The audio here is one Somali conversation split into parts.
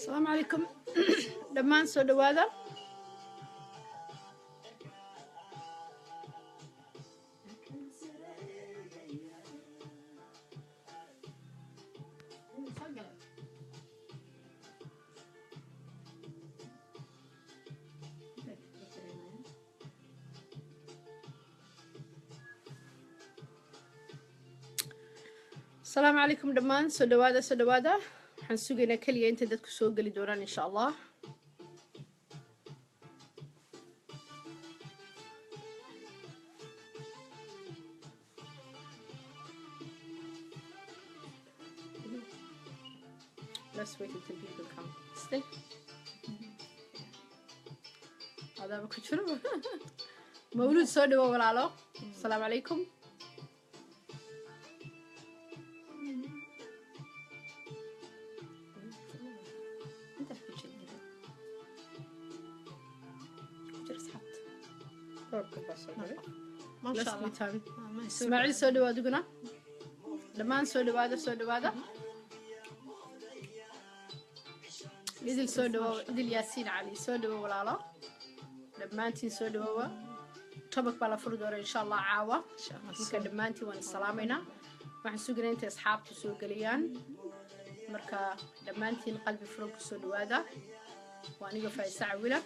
السلام عليكم دمان سو دوادا السلام عليكم دمان سو دوادا حنسوقنا كلية انت دتك سو قلي دوران ان شاء الله Let's wait until people come. Stay. هذا بكتشرب. مولود سوداء ولا لا؟ السلام عليكم. ما شاء الله. اسماعيل سوداء وادقنا. دمان سوداء هذا. إدل سوداء إدل ياسين علي سوداء ولا لا؟ دمانتين سوداء طبق بلا فردور إن شاء الله عاوة. ممكن دمانتي وان السلامينا. ما حنسوقنا أنت أصحاب تسوق ليان. مركا دمانتين قلبي فروق سوداء هذا. وأنا قفاي ساعة ولا.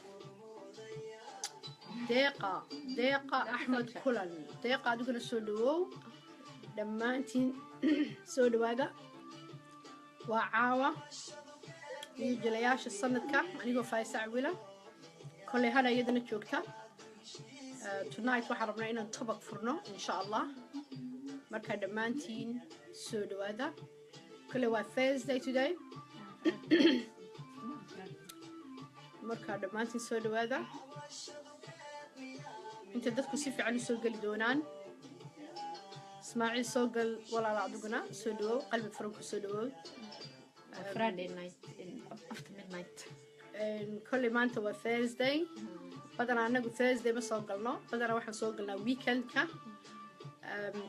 دقة أحمد كلن دقة دقنا سوداء دمانتين سوداء هذا. وعاوة. جلياش السنة كا أنا قفاي ساعة ولا. كل هذا يدنا جوكتا. tonight وحرمنا إن نطبق فرنو إن شاء الله. مركا دمانتين سوداء هذا. كل هو Thursday today. مركا دمانتين سوداء هذا. أنت دتك سيف عن سوق الدونان. اسماعيل سوق ولا لا دقنا سوداء قلب فروق سوداء. Friday night after midnight. كل ما أنت هو Thursday. بدنا نقول Thursday ما سوقلنا. بدنا واحد سوقلنا weekend كا.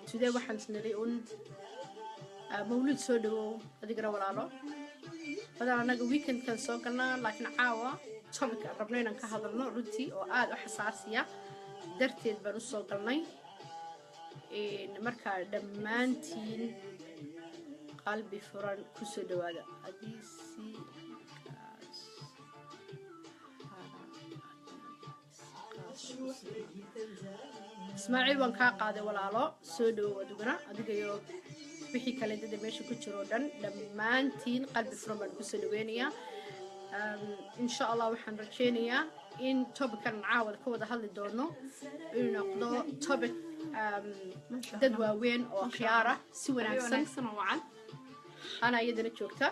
today واحد نريون مولود سوداء أديك ولا لا. بدنا نقول weekend كان سوقلنا لكن عاوة topic ربنا نكهضرنا روتي أو حساسية درتي بنص سوقلناي. مركا دمانتين قلبي فرن كسوداء هذا أديسي اسماعيل وان كا قاده walaalo soo dhawo adugana adigayo wixii kale dad meesha ku jiro dhan dhamaantiin qalbi furan baan ku soo dhaweynaya insha Allah waxaan rajeynayaa in topican caawad ka wada hadli doono inuu noqdo topic dad waaweyn oo khiyaara si wanaagsan oo wacan ana iyadana joogta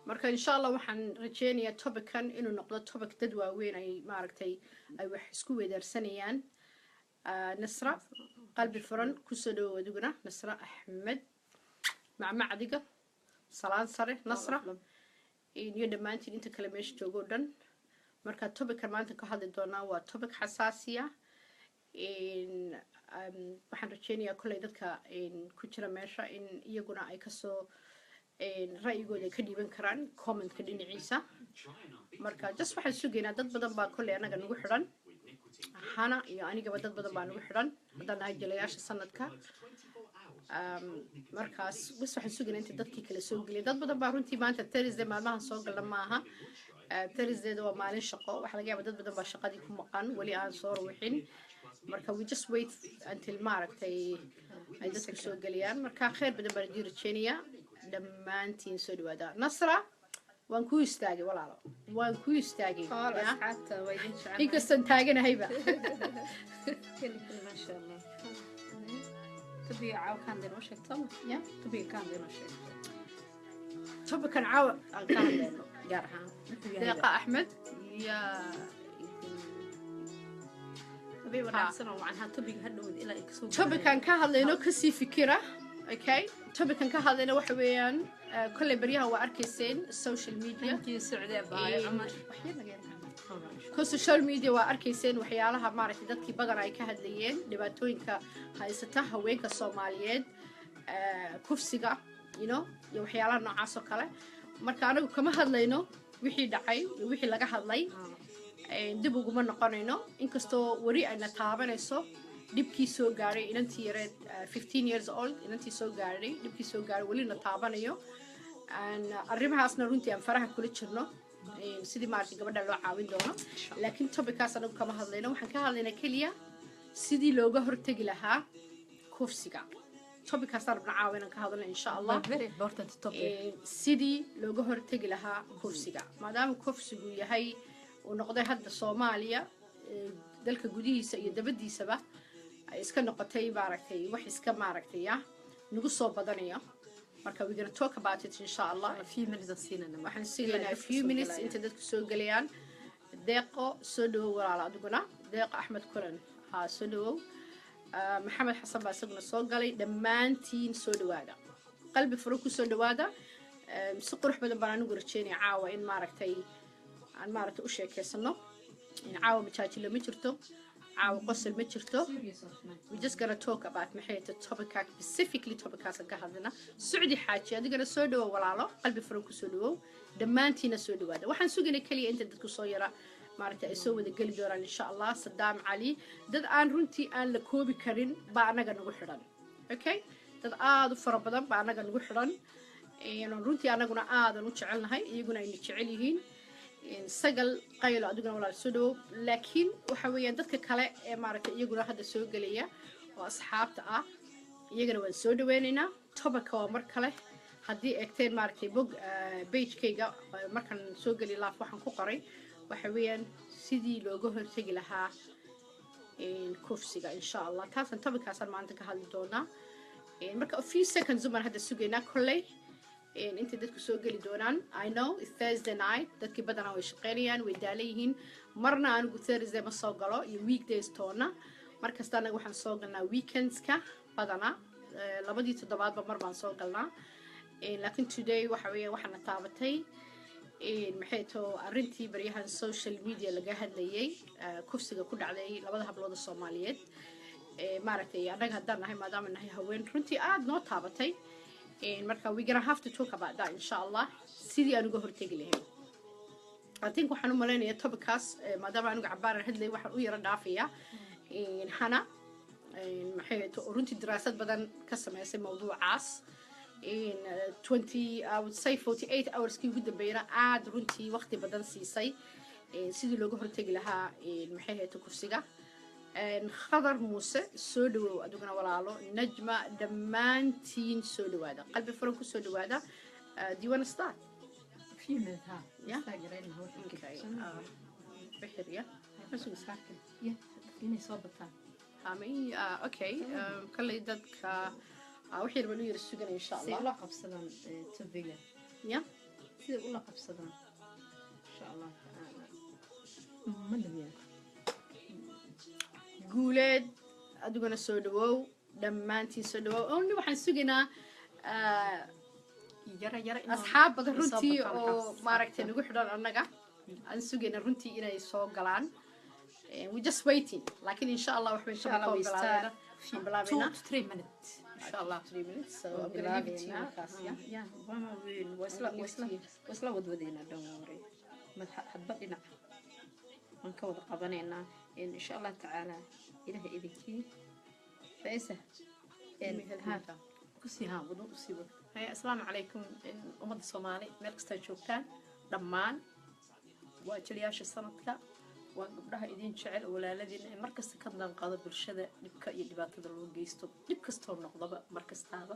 marka insha Allah waxaan rajeynayaa topican inuu noqdo topic dad waaweyn ay maaragtay ay wax isku weedarsanayaan nasra qalbi furan ku soo dhawaaduguna nasra axmed macmacdiga salaan sare nasra iyo dhamaantiin inta kale meesha joogo dhan marka topican maanta ka hadli doonaa waa topic xasaasiya waxaan rajeynayaa kulay dadka ku jira meesha in iyaguna ay ka soo ra'yigooda ka dhiiban karaan comment-ka dhinaciisa marka just waxaan sugaynaa dad badan baa kulay anaga nagu xidhan hana iyo anigaba dad badan baa nagu xidhan haddaan nahay jilayaasha sanadka markaas bas waxaan sugaynaa inta dadkii kale soo geliyay dad badan baa runtii maanta Thursday maalmahan soo galna maaha Thursday waa maalin shaqo waxa laga yaabaa dad badan baa shaqadii ku maqan wali aan soo ruuxin marka we just wait until maaragtay ay dadku soo geliyaan marka khayr badan baan idin rajeynayaa dhamaantiin soo dhawaada nasra waan ku istaagay walaalo waan ku istaagay asxaabta way idin jecel inkastan taaganahayba ma sha Allah tabiica caaw kan dino sheegto ya tabiica kan dino sheegto topican caaw aan ka hadlayno gaar ahaan deeqa axmed ya tabiica wanaagsan oo waxaan tabiica hadhow ilaa ay kasoo topican ka hadlayno kasii fikira okay topican ka hadlayna waxa weeyaan kulay baryaha waa arkayseen social media kii socday baa ama social media waa arkayseen waxyaalaha maaragtay dadkii badan ay ka hadlayeen dhibaatooyinka haysata haweenka Soomaaliyeed kufsiga you know iyo waxyaalaha noocaas oo kale marka anagu kama hadlayno wixii dhacay wixii laga hadlay dib uguma noqonayno inkastoo wari ayna taabanayso dhibkii soo gaaray inantii yareed 15 years old inantii soo gaaray dhibkii soo gaaray welina taabanayo arrimahaasna runtii aan faraha kula jirno sidii maaragtay gabadha loo caawin doono laakiin tobikaas anagu kama hadlayno waxaan ka hadlaynaa keliya sidii looga hortegi lahaa kufsiga tobikaasaan rabna caawinaan ka hadalna insha allah sidii looga hortegi lahaa kufsiga maadaama kufsigu yahay uu noqday hadda soomaaliya dalka gudihiisa iyo dabadiisaba ay iska noqotay maaragtay wax iska maaragtay nagu soo badanaya marka we're going to talk about it insha allah waxaan siinaynaa a few minutes inta dadku soo gelayaan deeqo soo dhawow walaala adiguna deeqo axmed kulan soo dhawow maxamed xasan baa isaguna soo galay dhammaantiin soo dhawaada qalbi furo ku soo dhawaada si qurux badan baan anigu rajeynaya caawa in maaragtay aan maaragtay u sheekeysano in caawa majaajilo ma jirto caawa qosol ma jirto we just gonna talk about maxay tahay topica specifically topicaas ka hadlana sucdi xaaji adigana soo dhawow walaalo qalbi furo ku soo dhawow dhammaantiina soo dhawaada waxaan sugaynay kaliya inta dadku soo yara maaragtay ay soo wada geli doonaan insha allah sadaam cali dad aan runtii aan la koobi karin baa anaga nagu xidhan okay dad aad u fara badan baa anaga nagu xidhan runtii anaguna aadan u jecelnahay iyaguna ayna jecel yihiin sagal qaylo adiguna walaal soo dhawow laakiin waxa weeyaan dadka kale ee maaragtay iyaguna hadda soo gelaya oo asxaabta ah iyagana waan soo dhaweynaynaa topica waa mar kale haddii eegteen maaragtay bog pagekayga markaan soo geli laaf waxaan ku qoray waxa weeyaan sidii looga hortegi lahaa kufsiga insha allah taasaan topicaasaan maanta ka hadli doonaa marka a few seconds umaan hadda sugaynaa kolley inta dadku soo geli doonaan I know it's Thursday night dadkii badanaa way shaqeynayaan way daalan yihiin marna anigu Thursday ma soo galo iyo weekdays toona markasta anaga waxaan soo galnaa weekendska badanaa labadii toddobaadba mar baan soo galnaa laakiin today waxa weeye waxaana taabatay maxay too arrintii baryahan social media laga hadlayay kufsiga ku dhacday labada hablood Soomaaliyeed maaragtay anaga haddaan nahay maadaama nahay haween runtii aad noo taabatay marka we gonna have to talk about that insha allah sidii aan uga hortegi lahayn I think waxaan u maleynayaa topicaas maadaama anigu cabaaran hadlay waxaan u yara dhaafaya hana maxay too runtii daraasad badan ka sameysay mawduucaas 20 I would say 48 hours kii ugu dambeeyana aad runtii waqti badan siisay sidii looga hortegi lahaa maxay hayto kufsiga khadar muuse soo dhawow adiguna walaalo najma dhammaantiin soo dhawaada qalbi furan ku soo dhawaada do you want to start few minutes Yeah? okay bixir ya inay soo bataan okay kalley dadka wixii yar baan u yara suganay insha si allah ula qabsadaan topiga ya sida ula qabsadaan insha allah taala ma dhameeyo guuleed adiguna soo dhawow dhammaantiin soo dhawow only waxaan sugaynaa yara asxaab badan runtii oo maaragtay nagu xidhan annaga aan sugayna runtii inay soo galaan we just waiting laakiin insha allah wax bay insha allah we start aan bilaabina 2 to 3 minutes insha allah 3 minutes so I'm gonna leave it to you markaas yeah wama weyn wasla wadwadeena dhawaaray hadba dhinac waan ka wada qabanaynaa insha allah tacaala ilaha idinkii faisa kusii haa wado usii wado assalaamu calaykum ummadda soomaali meel kastaa joogtaan dhammaan waa jiliyaasha sanadka waa gabdhaha idin jecel walaaladiina ee markasta ka danqado bulshada dhibka iyo dhibaatada loo geysto dhib kastoo noqdaba markastaaba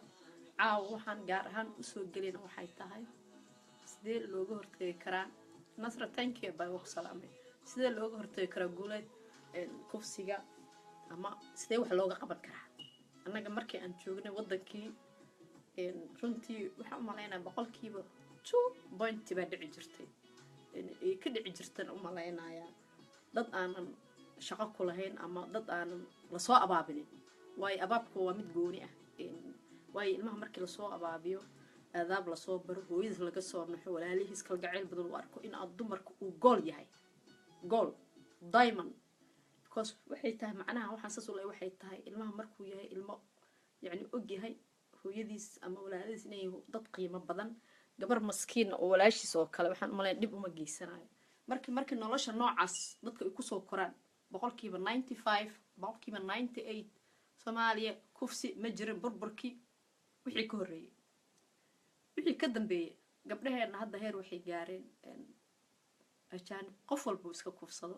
caawa waxaan gaar ahaan usoo gelina waxay tahay sidee looga hortegi karaa nasra tankiya baa ugu salaamay sidee looga hortegi karaa guuleed kufsiga ama sidee wax looga qaban karaa annaga markii aan joognay wadankii runtii waxaan u maleynayaa boqolkiiba 2 baa dhici jirtay ay ka dhici jirtaan u maleynayaa dad aanan shaqo ku lahayn ama dad aanan lasoo abaabinin waayo abaabku waa mid gooni ah waayo ilmaha markii lasoo abaabiyo aadaab lasoo baro hooyadiis laga soo naxo walaalihiis kalgacayl badan u arko in aad dumarka uu gool yahay gool diamond because waxay tahay macnaha waxaan saas u leeyahay waxay tahay ilmaha markuu yahay ilmo yani og yahay hooyadiis ama walaalihiis inay dad qiimo badan gabar maskiin oo walaashiis oo kale waxaan umaleyn dhib uma geysanayo markii nolosha noocaas dadka ay kusoo koraan boqolkiiba 95 boqolkiiba 98 Soomaaliya kufsi ma jirin burburkii wixii ka horreeyay wixii ka dambeeyay gabdhaheena hadda heer waxay gaareen ajaanib qof walba iska kufsado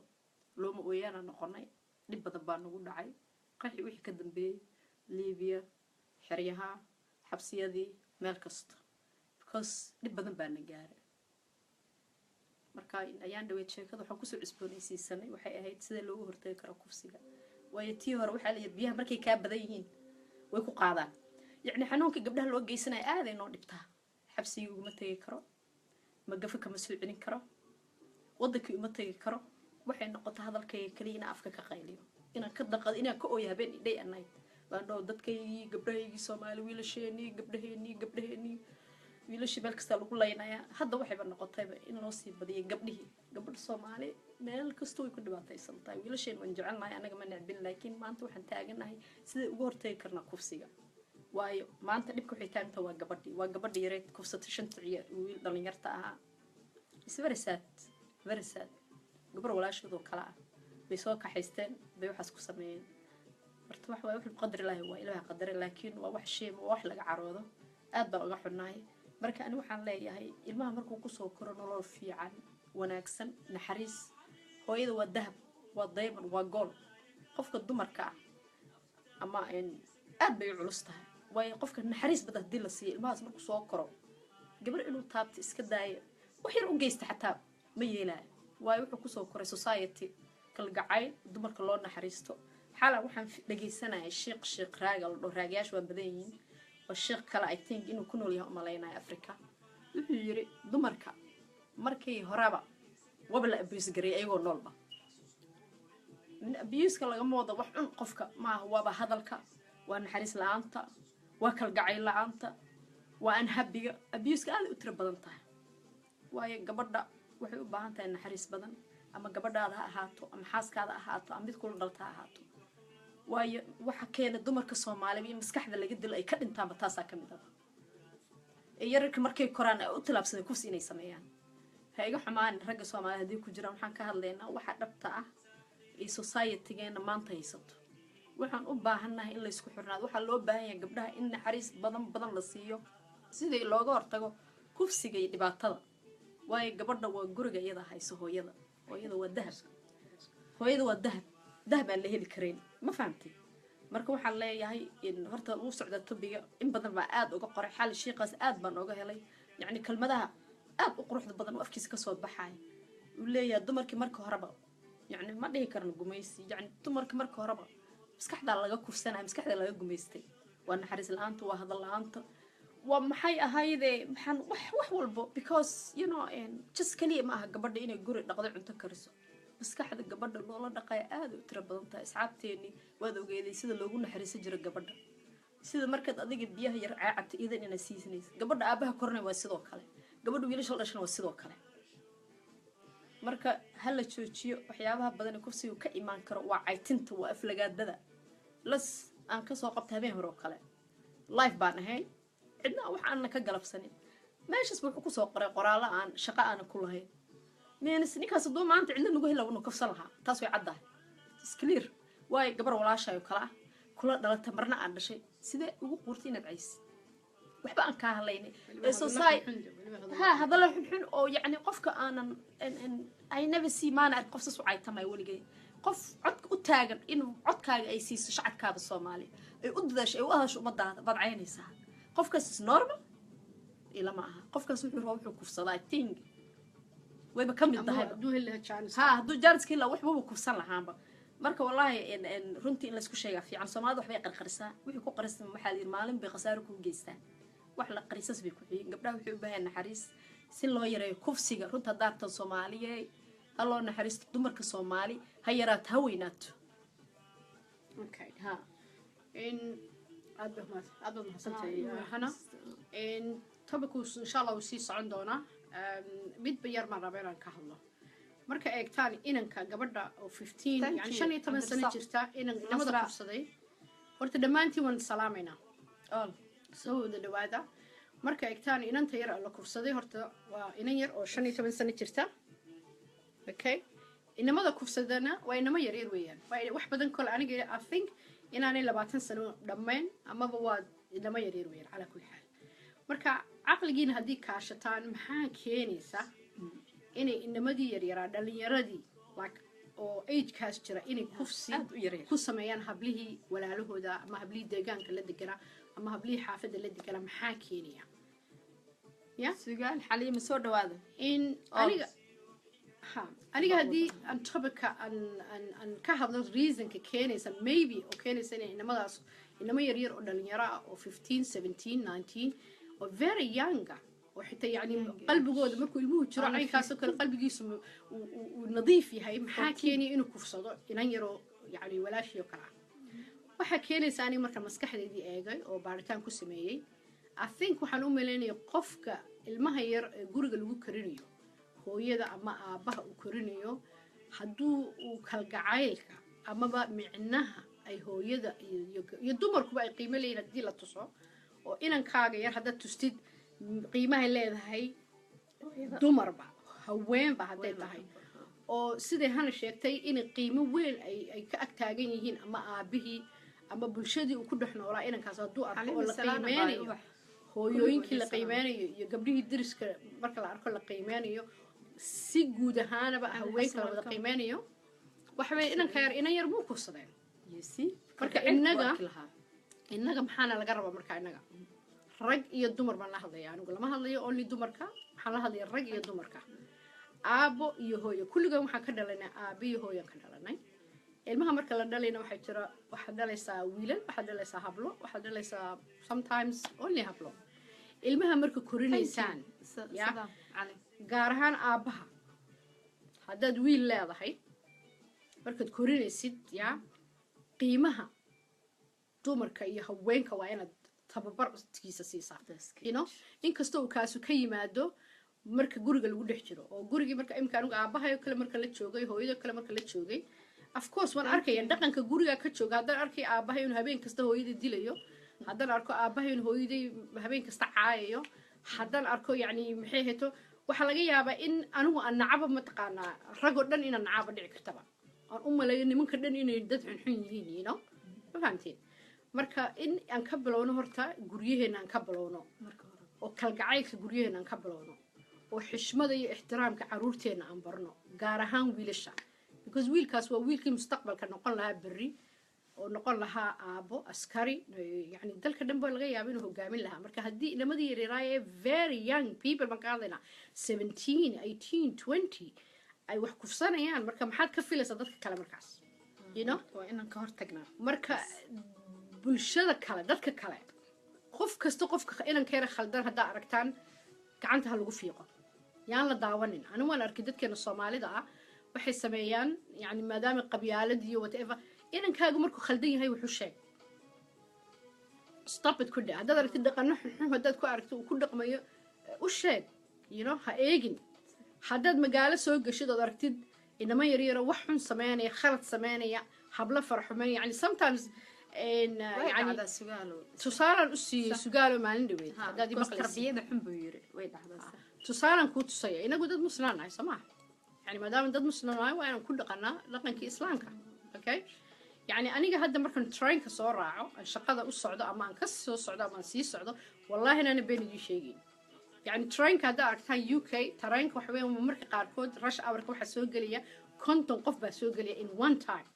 looma ooyaana noqonay dhib badan baa nagu dhacay qaxi wixii ka dambeeyay Liibiya xeryaha xabsiyadii meel kasta because dhib badan baa na gaaray marka ayaan dhaweyd sheekada waxaan kusoo cusboonaysiisanay waxay ahayd sida loogu hortagi karo kufsiga waayo tii hore waxaa la biyaha markay kaa badan yihiin way ku qaadaan yacni xanuunka gabdhaha loo geysanayo aad ay noo dhibtaa xabsigii uguma tegi karo magafa kama soo celin karo wadankii uma tegi karo waxay noqotay hadalkayga kaliya inaan afka ka qayliyo inaan ka daqado inaan ka ooyo habeen day and night baan dhaho dadkaygii gabdhahaygii Soomaali wiilasheenii gabdhaheenii wiilashii meel kasta lagu laynayaa hadda waxayba noqotayba in loo sii badiyay gabdha Soomaali meel kasta way ku dhibaataysan tahay wiilasheen waan jecelnahay anaga ma necbin laakiin maanta waxaan taaganahay sida ugu hortagi karnaa kufsiga waayo maanta dhibka waxay taaganta waa gabadhii yareed kufsatay 5 ciyaar wiil dhalinyarta ahaa is very sad gabar walaashooda kala ah bay soo kaxaysteen bay waxaas ku sameeyeen horta wax waa wixii qadar Ilaahay waa Ilaahay qadare laakiin waa wax shay ma wax laga caroodo aad baan uga xunahay marka ani waxaan leeyahay ilmaha markuu ku soo koro nolol fiican wanaagsan naxariis hooyada waa dahab waa diamond waa gold qofka dumarka ah ama aad bay culus tahay waayo qofka naxariis badan hadii la siiyo ilmahaas markuu soo koro gabar inuu taabto iska daayo wax yar u geysta xataa ma yeelaa waayo wuxuu ku soo koray society kalgacayl dumarka loo naxariisto xala waxaan dhageysanahay sheekh raaga oo raagayaashu waa badan yihiin oo sheekh kale I think inuu ku nool yahay umaleynaa Afrika wuxuu yiri dumarka markay horaba wabla abuse garay ayagoo noolba min abuse ka laga moodo wax un qofka ma waaba hadalka waa naxariis la'aanta waa kalgacayl la'aanta waa aan habiga abuse ka aad u tiro badan tahay waayo gabadha waxay u baahan tahay naxariis badan ama gabadhaada ha ahaato ama xaaskaada ahaato ama mid kula dhalta ahaato waayo waxa keena dumarka Soomaaliyeed in maskaxda laga dilo ay ka dhintaan taasa ka mid ah yararka markay koraan ay u tilaabsadeen kufsi inay sameeyaan ha iga xumaan ragga Soomaaliyeed hadii ku jiraan waxaan ka hadlaynaa waxa dhabta ah ee society-geena maanta haysato waxaan u baahanahay in la isku xirnaado waxa loo baahan yahay gabdhaha in naxariis badan la siiyo sidii looga hortago kufsiga iyo dhibaatada waayo gabadha waa guriga iyada hayso hooyada waa dahab hooyada waa dahab aan la heli karin ma fahamtay marka waxaan leeyahay in horta uu socda tubiga in badan baa aad uga qoray xal sheeqas aad baan uga helay yacni kalmadaha aad u quruxda badan oo afkiisa ka soo baxay uu leeyahay dumarkii marka horeba yacni ma dhihi karno gumaysi yacni dumarkii marka horeba maskaxda laga kufsanay maskaxda laga gumaystay waa naxariis la'aanta waa hadal la'aanta waa maxay ahaydee maxaan wax walbo because you know just kaliya ma aha gabadha inay guri dhaqdo cunto kariso maskaxda gabadha loola dhaqay aad u tiro badan tahay asxaabteeni waad ogeeday sida loogu naxariiso jiro gabadha sida markaad adiga biyaha yar caacabta iidan ina siisanayso gabadha aabaha kornay waa sidoo kale gabadha wiilasha dhashana waa sidoo kale marka hala joojiyo waxyaabaha badan ee kufsiga ka imaan karo waa caytinta waa aflagaadada las aan ka soo qabtay habeen hore oo kale live baan ahay cidna wax aan ka galabsanin meeshas wuxuu ku soo qoray qoraal aan shaqo aan ku lahayn meenis ninkaas doo maanta cidna nagu helo uu kafsan lahaa taas way caddahay is clear way gabar walaashayo kala kula dhalata marna aan dhashay sidee ugu qurtay inaad cays waxba aan ka hadlaynay society hadal xun oo yacni qofka aanan ay never see man at qofsa soo caytamay waligay qof codka u taagan in codkaaga ay siiso shacabkaada Soomaali ay u dadaasho ay u ahasho umadaada badcaynaysaa qofkaas is normal ila ma aha qofkaas wuxuu kufsadaa I think wayba ka mid tahay hadduu jaariskii la waxba uu kufsan lahaanba marka wallahi runtii in la isku sheegaa fiican Soomaalida waxbay qarqarisaa wixii ku qarisan waxaa la maalin bay khasaaro ku geystaan wax la qarisas bay ku xigeen gabdhaha waxay u baahan naxariis si loo yareeyo kufsiga runta daarta Soomaaliyeed haloo naxariisto dumarka Soomaali ha yaraato ha weynaato okay ha in aad mahadsantahay hana in topics insha Allah uu sii socon doona mid bayar ma rabaan ka hadlo marka eegtaan inanka gabadha oo 15 yani 15 sano jirta inan lamada kufsaday horta dhamaantii waan salaamayna all soo dhawaada marka egtaan inanta yar la kufsaday horta waa inan yar oo 15 sano jirta okay inamada kufsadana waa inamo yar yar weeyaan waa wax badan kale aniga I think inaanay 20 sano dhammayn amaba waa inamo yar yar weeyaan ala kulli xaal marka aqligiina haddii kaashataan maxaa keenaysa inay inamadii yar yaraa dhalinyaradii like oo age-kaas jira inay kufsi ku sameeyaan hablihii walaalahooda ama hablihii deegaanka la deganaa ama hablihii xaafadda la deganaa maxaa keenaya ya sugaal xaliima soo dhawaada in aniga haddii aan topica aan ka hadlo reasonka keenaysa maybe oo keenaysa inay inamadaas inamo yaryar oo dhalinyaro ah oo 15 17 19 oo very young oo xitaa yani qalbigooda markuu ilmuhu jiro caynkaasoo kale qalbigiisu uu nadiif yahay maxaa keenaya inuu kufsado inan yaroo yani walaashii oo kale ah waxaa keenaysa aniga marka maskaxdeedii eegay oo baaritaan ku sameeyey I think waxaan u malaynaya qofka ilmaha yar ee guriga lagu karinayo hooyada ama aabaha uu korinayo hadduu uu kalgacaylka amaba micnaha ay hooyada iyo dumarkuba ay qiimo leeyihin haddii la tuso oo inankaaga yar haddaad tustid qiimahay leedahay dumarba haweenba hadday tahay oo siday hana sheegtay inay qiimo weyn ay ka ag taagan yihiin ama aabihii ama bulshadii uu ku dhex noolaa inankaas hadduu arko oo la qiimeynayo hooyooyinkii la qiimeynayo iyo gabdhihii deriska marka la arko la qiimeynayo si guud ahaanaba haweenka la wada qiimeynayo waxa weeye inanka yar inan yar muu kufsadeen marka innaga maxaana laga rabaa marka innaga rag iyo dumar baan la hadlaya anigu lama hadlayo only dumarka waxaan la hadlaya rag iyo dumarka aabo iyo hooyo kulligan waxaan ka dhalanay aabo iyo hooyan ka dhalanay ilmaha marka la dhalayna waxaad dhalaysaa wiilal waxaad dhalaysaa hablo waxaad dhalaysaa sometimes only hablo ilmaha marka korinaysaan gaar ahaan aabaha haddaad wiil leedahay markaad korinaysid yaa qiimaha dumarka iyo haweenka waa inaad tababarkiisa siisaa inkastoo uu kaasu ka yimaado marka guriga lagu dhex jiro oo gurigii marka imka anigu aabahayo kale marka la joogay hooyado kale marka la joogay of course waan arkaya dhaqanka guriga ka jooga haddaan arkay aabahay inuu habeen kasta hooyada dilayo haddaan arko aabahay inuu hooyaday habeen kasta caayayo haddaan arko yani maxay hayto waxaa laga yaabaa in anigu aan nacaba mataqaanaa ragoo dhan inaan nacaba dhici kartaba aan u malayo nimanka dhan inay dad xunxun yihiin ma fahamteen marka in aan ka bilowno horta guryaheena aan ka bilowno oo kalgacaylka guryaheena aan ka bilowno oo xishmada iyo ixtiraamka caruurteena aan barno gaar ahaan wiilasha because wiilkaas waa wiilkii mustaqbalka noqon lahaa berri oo noqon lahaa aabo askari yani dalka dhan baa laga yaaba inuu hogaamin lahaa marka haddii inamadii yaryaraay ee very young people baan ka hadlaynaa 17 18 20 ay wax kufsanayaan marka maxaad ka filaysaa dadka kale markaas waa inaan ka hortagnaa marka bulshada kale dadka kale qof kasta qofka inanka yara khaldan haddaa aragtaan gacanta ha lagu fiiqo yaan la daawanin anigu waan arkay dadkeena soomaalida ah waxay sameeyaan yani maadaama qabyaalad iyo whatever inankaagu markuu khaldan yahay wuxuu sheeg stop it ku dhe haddaad aragtid dhaqano xunxun haddaad ku aragtid uu ku dhaqmayo u sheeg ha eegin haddaad magaalo soo geshid ood aragtid inama yaryaro wax xun sameynaya khalad sameynaya hablo faraxumeyn yani sometimes يعني تصارن أسي سجال ما عندي وين هذا دي تربية ده حب يري وين تصارن كوت صيا إنا قد مسلمان هاي سماح يعني ما دام دد مسلمان هاي وأنا كل قناة لقن كإسلامك أوكي يعني أنا جهدا مركن ترين كصور راعو الشقة ده الصعدة أما أنكس الصعدة أما نسي الصعدة والله أنا بين دي شيء يعني ترين كذا أكتان UK ترين كوحوي ومركي قاركود رش أورك واحد سوق ليه كنت نقف بسوق ليه in one time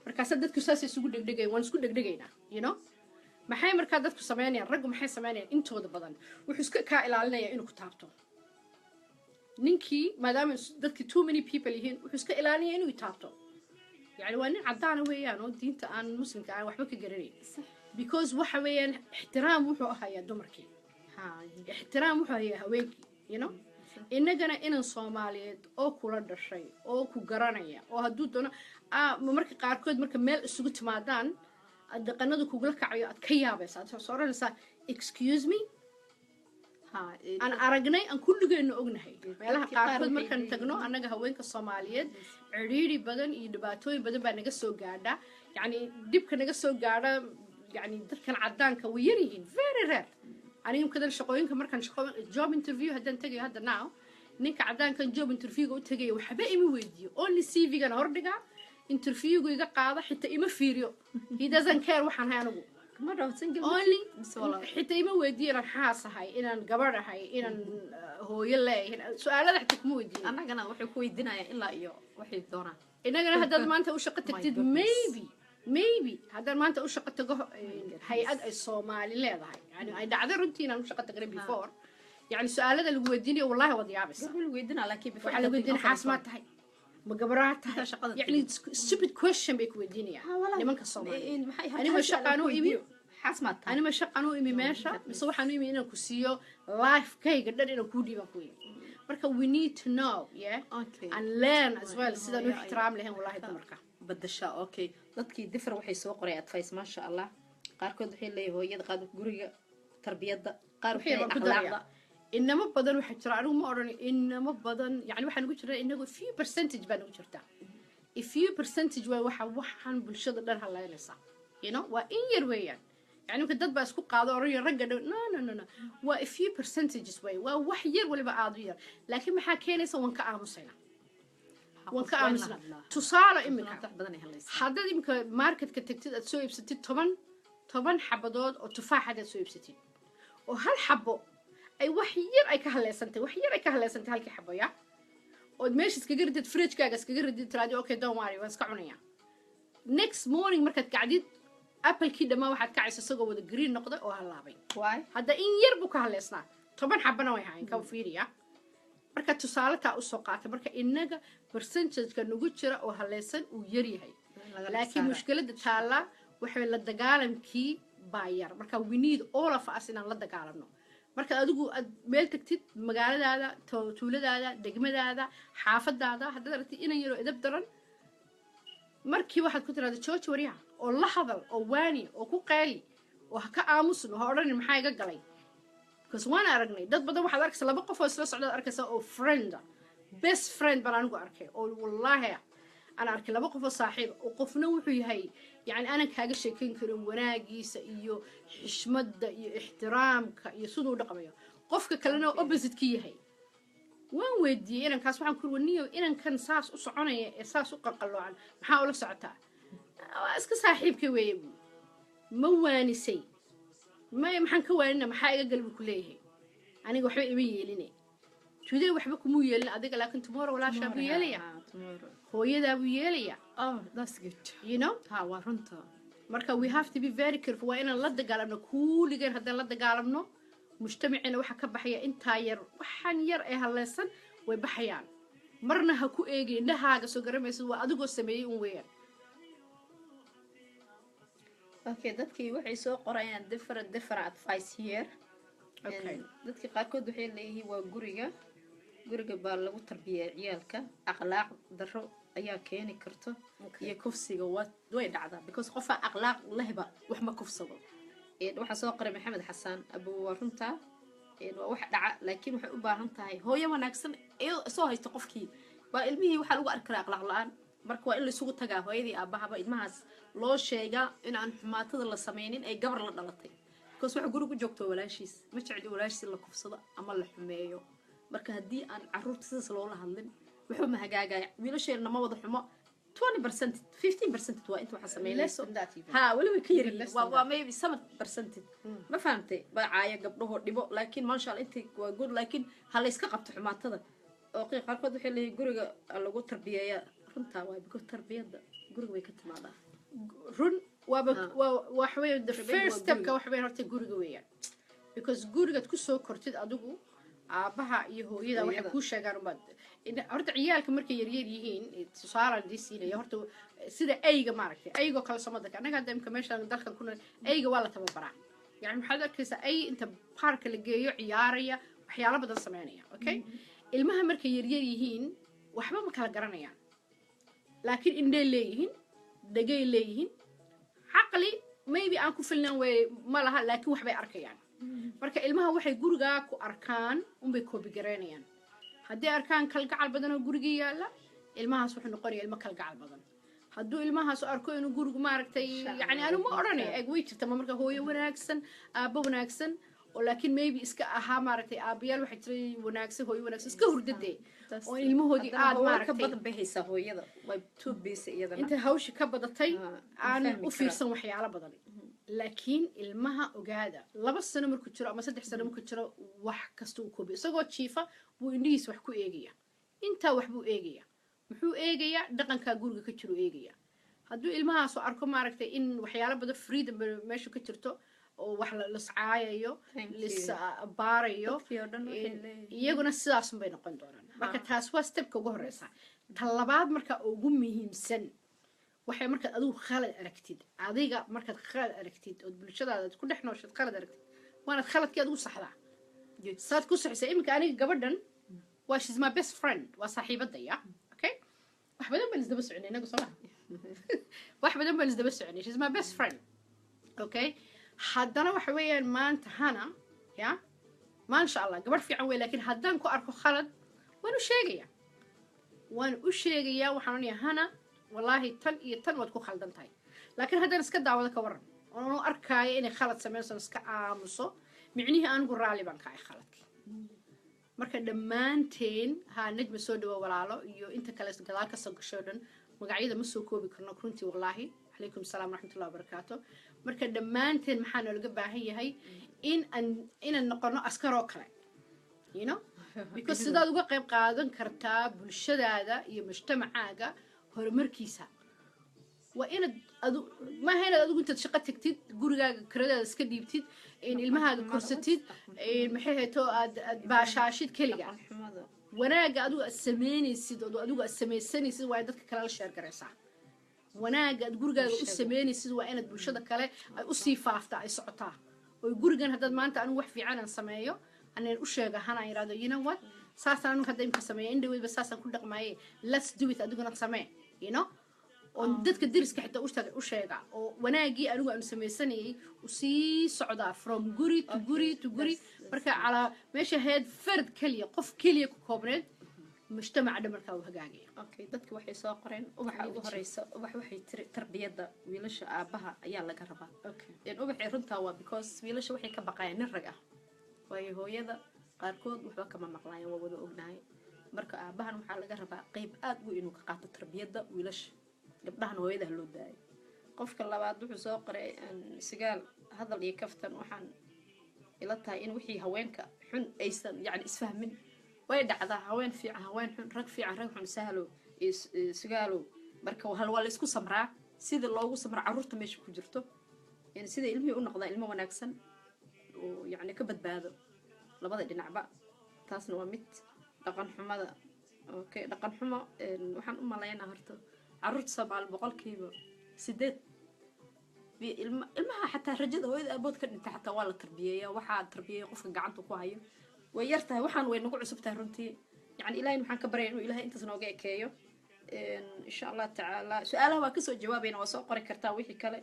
markaas dadku saas isugu dhigdhigay waan isku dhigdhigaynaa maxay markaa dadku sameynayaan raggu maxay sameynayaan intooda badan wuxuu iska ka ilaalinaya inuu ku taabto ninkii maadaama dadkii too many people yihiin wuxuu iska ilaalinaya inuu taabto yani waa nin cadaan weeyaan oo diinta aan muslimka aan waxba ka garanayn because waxa weeyaan ixtiraam wuxuu ahayaa dumarkii ixtiraam wuxuu ahayaa haweenkii innagana inan Soomaaliyeed oo kula dhashay oo ku garanaya oo hadduu doono marka qaarkood marka meel isugu timaadaan dhaqanadu kugula kacayo aad ka yaabaysaa aad soo oranaysaa excuse me aan aragnay aan kulligeena ognahay meelaha qaarkood markaan tagno annaga haweenka Soomaaliyeed ciriiri badan iyo dhibaatooyin badan baa naga soo gaadha yani dibka naga soo gaadha yani dadkan cadaanka way yar yihiin very rare aniga kadan shaqooyinka markaan job interview haddaan tagayo hadda now ninka cadaankan job interviewga u tagayo waxba ima weydiiyo only CV-gana hordhigaa interviewgu iga qaada xitaa ima fiiriyo he doesn't care waxaan hay anigu only xitaa ima weydiiyo inaan xaas ahay inaan gabadh ahay inaan hooyo leeyahay su-aalada xitaa kuma weydiiyo annagana waxay ku weydiinayaan ilaa iyo waxay doonaan inagana haddaad maanta u shaqo tagtid maybe haddaan maanta u shaqo tago hay-ad ay soomaali leedahay yani ay dhacday runtii inaan u shaqo tagnay before يعني سؤال هذا اللي وديني والله وضيابس قبل ودينا لكن بفعل اللي وديني حاس ما تحي مقبرات يعني stupid question بيك وديني يعني ما كصومالي أنا ما شقانو إيمي حاس ما تحي أنا ما شقانو إيمي ماشى بصوح أنا إيمي إنا كوسيو life كي قدر إنا كودي بقوي مركا we need to know and learn as well سيدا نو احترام لهم والله مركا بدشا أوكي dadkii difar waxay soo qoray advice ma sha Allah qaarkood waxay leeyahay hooyada qaad guriga tarbiyada qaar waxay akhlaaqda إنما بدن واحد ترى أنا ما أراني إنما بدن يعني واحد نقول ترى إنه few percentage بنقول ترى few percentage واحد بالشدة ده هلا ينسى you know وإن يرويان يعني ممكن تدب بس كو قاعدة أراني رجع no و few percentages وواحد ولا بعضير لكن ما حكينا سوى كأمسنا وكأمسنا تصار إمك حدا إمك ماركت كتكتير تسوي بستين طبعا حبضات أو تفاح هذا تسوي بستين وهل حبوا أي وحير أي كهلا سنتي هالك حبايا ودمشي سكجردت فريج كاجا سكجردت راديو أوكي دو ماري واسكعنيا next morning مركت قاعدين أبل كده ما واحد كعيس السوق وده جرين نقطة أو هاللعبين هذا إن يربو كهلا سنا طبعا حبنا وياهين كوفيريا مركت تصالك أو سوقات مركت إنك percentage كنقول شراء أو هاللا سن ويري هاي لكن مشكلة تالا وحول الدجالم كي باير مركت we need all of us إن الله دجالمنا marka adigu meel tagtid magaaladaada tuuladaada degmadaada xaafadaada haddaad aragtid inaan yaro edab daran markii waxaad ku tiraahdaa jooji wariyaha oo la hadal oo waani oo ku qaali oo ha ka aamusin oo ha odhanin maxaa iga galay because waan aragnay dad badan waxaad arkaysa laba qof oo isla socdaad arkaysa oo best friend baan anigu arkay oo wallaahi أنا أركي لبا قفا صاحب وقفنا وحي هاي يعني أنا كاجا شاكين كريم وناجيس إيو حشمد إيو احترام إيو صدور رقمية قفك كلنا أبزت كي هاي وين ودي أنا كاس وحن كرونية وإنا كان ساس أصعنا أساس وقلقلوا عن محاولة ساعتها أسك صاحب كوي مواني سي ما يمحن كواننا محايا قلب كليه أنا وحبي يليني شو ذي وحبك مو يلين أديك لكن تمر ولا شاب يليا هو يدا ويليا that's good you know ها ورنتا مركا we have to be very careful وإن لا دقالنا كل جن هذا لا دقالنا مجتمعنا وح كبحية أنت ير وحن ير إيه هاللسن وبحيان مرنا هكو إيجي إنها هذا سجرة مسوا أدقو سمي وين okay dadkii waxay soo qorayaan different advice here okay dadkii qaarkood waxay leeyihiin waa guriga baa lagu tarbiyaa ciyaalka akhlaaq daro ayaa keeni karto iyo kufsiga way dhacdaa because qofa akhlaaq lehba wax ma kufsado waxa soo qoray maxamed xasan abu warunta waa wax dhaca laakiin waxay u baahan tahay hooyo wanaagsan ee soo haysto qofkii waa ilmihii waxa lagu arkaa akhlaaq la'aan marka waa in la isugu tagaa hooyadii aabahaba ilmahaas loo sheegaa in aan xumaatada la sameeynin ay gabar la dhalatay because waxa guriga joogto walaashiis ma jecel walaashiis la kufsado ama la xumeeyo marka hadii aan caruurta sidaas loola hadlin wuxuu ma hagaagaya wiilasheena ma wada xumo 20% 15% waa inta waxa sameeyayso ha wali way ka yiri waa maybe 7% ma fahamtay baacaya gabdhaho dhibo laakiin ma sha Allah intii waa good laakiin hal iska qabto xumaatada oo qaarkood waxay leeyihiin guriga lagu tarbiyeeyaa runta waa because tarbiyada guriga way ka timaadaa run waxway the first step ka waxway horta guriga weeyaan because guriga ku soo kortid adigu aabaha iyo hooyada waxay ku sheegaan umad horta ciyaalka markay yar yihiin tusaale diisiinaya horta sida ayga maaragtay aygo kala samadka anaga hadda meeshaan dalkan kuna ayga waa la tababaraa yani maxaad arkaysaa ay inta park la geeyo ciyaaraya waxyaalo badan sameynaya okay ilmaha markay yar yihiin waxba ma kala garanayaan laakiin indhay leeyihiin dhagay leeyihiin caqli maybe aan ku filnaan way ma laha laakiin waxbay arkayaan marka ilmaha waxay guriga ku arkaan bay koobi gareynayaan haddii arkaan kalgacal badan oo guriga yaala ilmahaas wuxuu noqonayaa ilmo kalgacal badan hadduu ilmahaas arko inuu gurigu maaragtay yani aanu ma odhanay way jirta marka hooyo wanaagsan aabbo wanaagsan oo laakiin maybe iska ahaa maaragtay aabayaal waxay jiray wanaagsan hooyo wanaagsan iska hurdadee oo ilmahoodii aad maaragtay badan bay haysaa hooyada way too busy iyadana intay hawsha ka badatay aan fahmi u fiirsan waxyaalo badan laakiin ilmaha ogaada 2 sano markuu jiro ama 3 sano markuu jiro wax kasta uu koobiyo isagoo jiifa buu indhihiisa wax ku eegaya intaa wax buu eegaya muxuu eegayaa dhaqankaa guriga ka jiro eegaya hadduu ilmahaas arko maaragtay in waxyaalo badan freedom meesha ka jirto oo wax la iscaayayo lis baarayo iyaguna sidaas bay noqon doonaan marka taas waa stepka ugu horeysa ta labaad marka ugu muhiimsan waxay markaad adigu khalad aragtid adiga markaad khalad aragtid oo bulshadaada ku dhex nooshaad khalad aragtid waanaad khaladkii adigu saxdaa saad ku saxisay iminka aniga gabadhan waa she's my best friend waa saaxiibadaya okay wax badan baan isdaba soconay inagu soo wax badan baan isdaba soconay she's my best friend okay haddana waxa weeyaan maanta hana ya maasha allah gabadh fiican wey laakiin haddaan ku arko khalad waan u sheegayaa waxaan onayaa hana wallaahi tan iyo tan waad ku khaldan tahay laakiin haddaan iska daawado ka waran oonu arkaayo inay khalad samaysan iska aamuso micnihii anigu raalli baan ka ahay khaladkii marka dhammaanteen haa najma soo dhawo walaalo iyo inta kale gadaal ka soo gasho dhan magacyada ma soo koobi karno runtii wallaahi calaykum asalaam waraxmatullahi wabarakaatu marka dhammaanteen maxaa noolaga baahan yahay inaan noqono askaroo kale you know because sidaad uga qayb qaadan kartaa bulshadaada iyo mujtamacaaga horumarkiisa waa inaad maaha inaad adigu intaad shaqo tagtid gurigaaga kiradaada iska dhiibtid ilmahaaga korsatid maxay hayto aad baashaashid keliga wanaaga adigu aad samaynaysid oo adigu aad samaysanaysid waa dadka kale la sheer garaysaa wanaaga aad gurigaaga u samaynaysid waa inaad bulshada kale ay u sii faaftaa ay socotaa oo gurigan haddaad maanta anigu wax fiican aan sameeyo anaan u sheega hanaan yidhahdo you know what saasaan anigu hadda imka sameeya indhaweydba saasaan ku dhaqmaaye let's do it adiguna samee you know oo dadka deriska xitaa u sheega oo wanaagii anigu aanu samaysanayay u sii socdaa from guri to guri to guri marka calaa meesha ahayd fard keliya qof keliya ku koobneed mujtamaca dhan markaa uu hagaagaya okay dadka waxay soo qoreen ubaxa ugu horeysa ubax waxay tiri tarbiyadda wiilasha aabaha ayaa laga rabaa okay ubaxay runtaa waa because wiilasha waxay ka baqayaan nin rag ah waayo hooyada qaarkood waxba kama maqlaayaan waa wada ognahay marka aabahan waxaa laga rabaa qayb aad u inuu ka qaato tarbiyadda wiilasha gabdhahan hooyada loo daayo qofka labaad wuxuu soo qoray sigaal hadal iyo kaftan waxaan ila tahay in wixii haweenka xun aysan yani isfahmin way dhacdaa haween fiican haween xun rag fiican rag xun sahlo sigaalo marka hal waa la isku samraa sida loogu samraa carruurta meesha ku jirto yani sida ilmihii u noqdaa ilmo wanaagsan oo yani ka badbaado labada dhinacba taasna waa mid dhaqan xumada okay dhaqan xumo waxaan u malaynaa horta carruurta Soomaali boqolkiiba 8 ilmaha xataa rajada hooyada abood ka dhinta xataa waa la tarbiyeeyaa waxaa tarbiyeeya qofka gacanta ku hayo way yartahay waxaan way nagu cusub tahay runtii yani ilaahay waxaan ka baryaa inuu ilaahay intaas nooga ekeeyo insha Allah taala su'aalaha waa kasoo jawaabayna waa soo qori kartaa wixii kale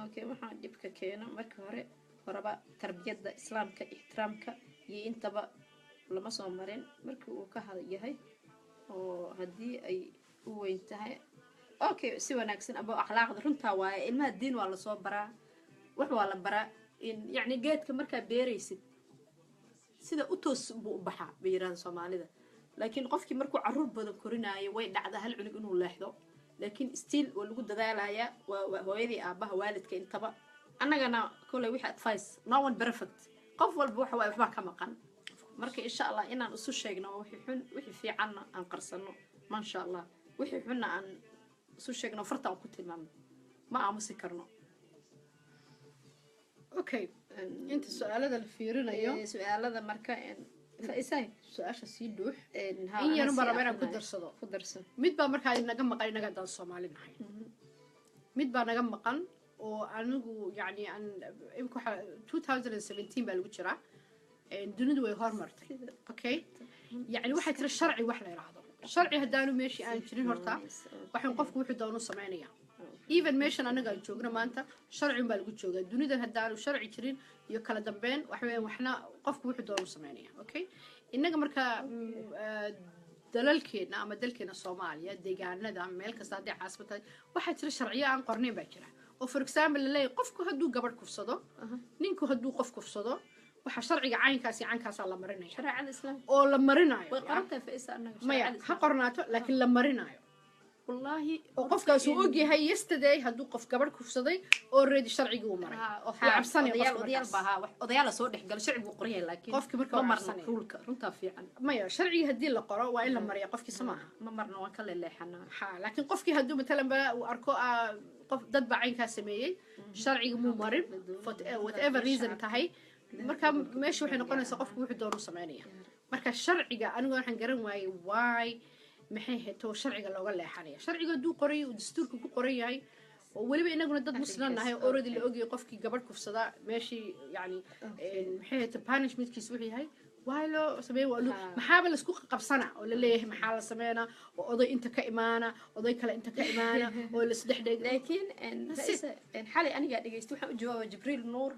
okay waxaan dibka keeno marka hore horaba tarbiyadda islaamka ixtiraamka iyo intaba lama soo marin markii uu ka yahay oo haddii ay u weyn tahay okay si wanaagsan abo akhlaaqda runta waa ilmaha diin waa la soo baraa wax waa la baraa in yani geedka marka beeraysid sida u toos buu u baxaa beerada Soomaalida laakiin qofkii markuu carruur badan korinaayo way dhacdaa hal cunug inuu leexdo laakiin still waa lagu dadaalayaa waa hooyadii aabaha waalidka intaba annagana kulay wixii advice no one perfect qof walba waxa way waxba ka maqan marka insha Allah inaan isu sheegno wixii xun wixii fiicanna aan qarsano ma sha Allah wixii xunna aan isu sheegno farta ku tilmaamno ma aamusi karno okay inta su'aalada la fiirinayo su'aalada marka فإساي سؤال سيدوح إن ينو برامينا كدرسو ميد با مركا نغا مقان نغا دان سومالي نحي ميد با نغا مقان oo anigu yani aan imku 2017 baa lagu jiraa dunidu way hormartay okay yani waxa jira sharci wax la yiraahdo sharci hadaanu meeshii aan jirin horta waxaan qofku wuxuu doono sameeynaya even meeshan anaga aan joogno maanta sharci baa lagu joogaa dunida hadaanu sharci jirin iyo kala dambeyn waxna qofku wuxuu doono sameeynaya okay inaga marka dalalkeena ama dalkeena Soomaaliya deegaanada meel kasta hadii caasbata waxa jira sharciyo aan qornayn baa jira oo for example leey qofku haduu gabadh kufsado ninku haduu qof kufsado waxa sharciga caynkaasi caynkaasa la marinayo shareecada islaamka oo la marinayo way qorantay faisa annaga maya shareecada ha islaamka qornaato laakiin la marinayo wallahi oo qofkaas uu ogyahay yesterday hadduu qof gabadh kufsaday already sharcigii uu maray oo la cabsanaya odayaal qofka odayaal markaas. baa wax odayaal soo dhexgal sharcigu qoriyay laakiin Qofkii marka ma waa marna cabsanaya. ruulka runta fiican maya sharcigii haddii la qoro waa in la mariya qofkiisa maaha ma marna waan ka leexanaa ha laakiin qofkii hadduu matalan ba uu arko qof dad baa caynkaa sameeyey sharciga muu marin whatever reason tahay marka meesha waxay noqonaysaa qofku wuxuu doonu sameynaya marka sharciga anigu waxaan garan waayey why maxay heeto sharciga looga leexanaya sharciga hadduu qoray uu dastuurka ku qoran yahay oo weliba inaguna dad muslim nahay oo already la ogyahay qofkii gabadh kufsada meeshii yani maxay heeto punishmentkiisa wuxuu yahay waa loo sameeyay maxaaba la isku qabsana oo la leeyahay maxaa la sameynaa oo oday inta ka imaana oday kale inta ka imaana oo la isdhex dhig laakiin xalay aniga dhageystay waxaan u jawaabay jibriil nuur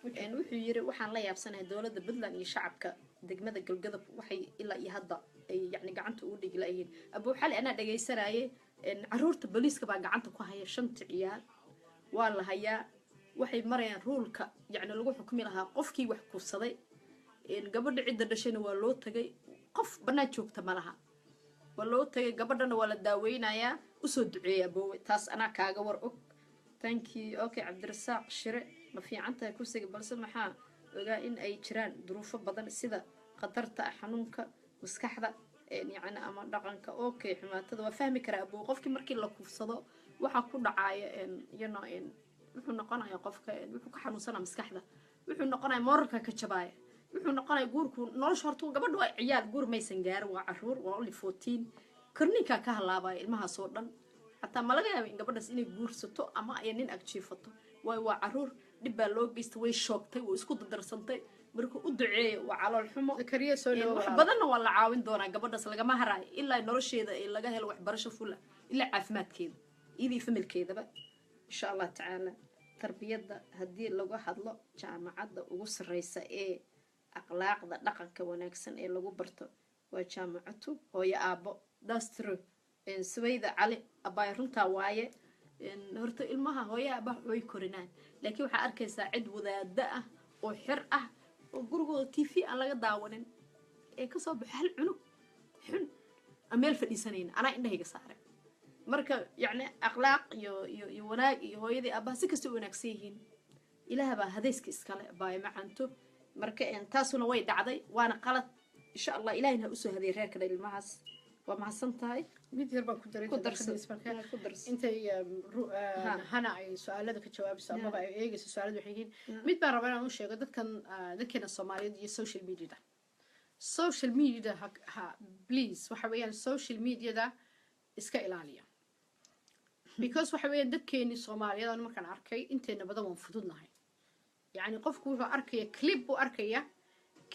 wuxuu yiri waxaan la yaabsanahay dowladda Puntland iyo shacabka degmada galgadab waxay ilaa iyo hadda ay yani gacanta ugu dhigi laayeen abuu xalay ana dhageysanaaye caruurta booliiska baa gacanta ku haya 5 ciyaar waa la hayaa waxay marayaan ruulka yani lagu xukumi lahaa qofkii wax kufsaday gabadha cidda dhashayna waa loo tagay qof banaan joogta malaha waa loo tagay gabadhana waa la daaweynayaa usoo duceeya boowe taas anaa kaaga war og thank you okay cabdirasaaq shire ma fiican tahay kursiga balse maxaa ogaa in ay jiraan duruufo badan sida qadarta xanuunka maskaxda yani ama dhaqanka okay xumaatada waa fahmi karaa abuu qofkii markii la kufsado waxa ku dhacaya wuxuu noqonayaa qofka wuxuu ka xanuunsanaa maskaxda wuxuu noqonayaa moralka ka jabaaya wuxuu noqonayaa guurku nolosha horta gabadhu waa ciyaal guur maysan gaarin waa caruur waa only 14 korninka ka halaabaya ilmahaas oo dhan hataa ma laga yaabo in gabadhaas inay guursato ama ay nin agjiifato waa caruur dhib baa loo geystay way shoogtay way isku dadarsantay markuu u duceeyo waa calool xumo kariye soo dhawo wax badanna waa la caawin doonaa gabadhaas lagama harayo ilaa nolosheeda ay laga helo waxbarasho fula ilaa caafimaadkeeda idii familkeedaba insha Allah tacaala tarbiyada haddii lagu hadlo jaamacadda ugu sarreysa ee akhlaaqda dhaqanka wanaagsan ee lagu barto waa jaamacatu hooyo aabo dastro suwayda cali abay runta waaye horta ilmaha hooyo aaba way korinaan laakiin waxa arkaysaa cid wadaada ah oo xir ah oo gurigooda TV aan laga daawanin ee ka soo baxay hal cunug xun ameel fadhiisanayna anaa indhahayga saaray marka yani akhlaaq iyo wanaag iyo hooyadii aabbaha si kasta wanaagsan yihiin ilaaha baa hadayska iskale baay macanto marka taasuna way dhacday waana qalad insha Allah ilaahina u soo haday reerka ilmahaas waa mahadsan tahay mid yar baan ku daray intay hana ay su'aalada ka jawaabayso ama ay eegayso su'aalada waxay yihiin mid baan rabaa inaan u sheego dadkeena Soomaaliyeed iyo social media ha please waxa weeyaan social media iska ilaaliya because waxa weeyaan dadkeeni Soomaaliyeed markaan arkay inteena badan waan fududnahay yani qofku wuxuu arkaya clip uu arkaya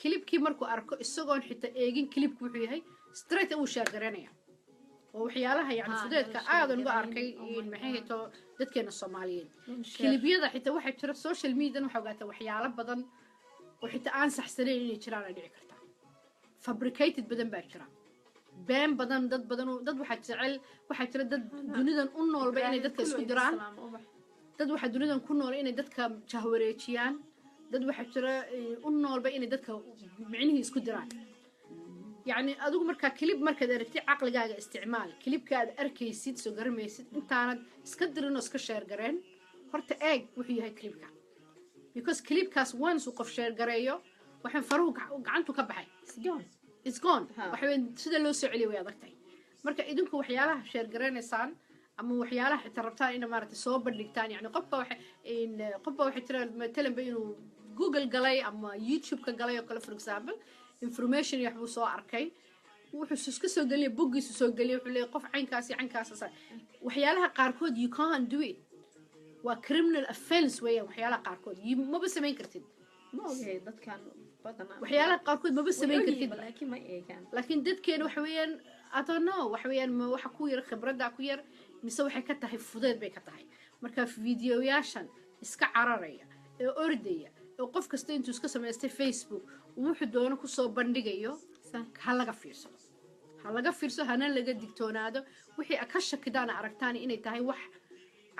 clipkii markuu arko isagoon xitaa eegin clipku wuxuu yahay straight uu share garanaya oo waxyaalaha yani fudeedka aad uga arkay in maxay hito dadkeena Soomaaliyeed clipyada xitaa waxa jira social media waxa ogaata waxyaalo badan oo xitaa aan saxsanayn inay jiraan ay dhici kartaa fabricated badan baa jira been badan dad waxa jira dad dunidan u noolba inay dadka isku diraan dad waxa dunidan ku nool inay dadka jahwareejiyaan dad waxa jira u noolba inay dadka micnihi isku diraan يعني أدوك مركا كليب مركا دارتي عقل جاga استعمال كليب كاد أركيسيد سو قرميسيد أنت سكدر إنه سكشير قرين هرت إيج وحي هاي كليب كا because كليب كاس once وقف شير قريو وحين فروق عنتو كبحي it's gone وحين سيدا لو سعلي ويا ضغطي مركا إذنك وحيالها شير قرين إنسان أما وحيالها حتى ربطان إنه مارتي صوب الليكتان يعني قبة وحي ترى مثلا بينو جوجل قلي أما يوتيوب كقلي وكله for example information يحبو سو أركي wuxuu iska soo galiyay boggiisa soo galiyay wuxuu leeyahay qof caynkaas waxyaalaha qaarkood you can't do it waa criminal offense weeyaan waxyaalaha qaarkood maba samayn kartid ma ogeey dadkan badanaa waxyaalaha qaarkood maba samayn kartid laakiin ma eegaan laakiin dadkeena waxa weeyaan I don't know waxa weeyaan ma waxa ku yar khibradda ku yar mise waxay ka tahay fudeed bay ka tahay marka fiidiyoyaashan iska cararaya ee ordaya oo qof kasta intuu iska samaystay Facebook wuxuu doono ku soo bandhigayo halaga fiirso hana laga digtoonaado wixii ka shakidaan aragtaan inay tahay wax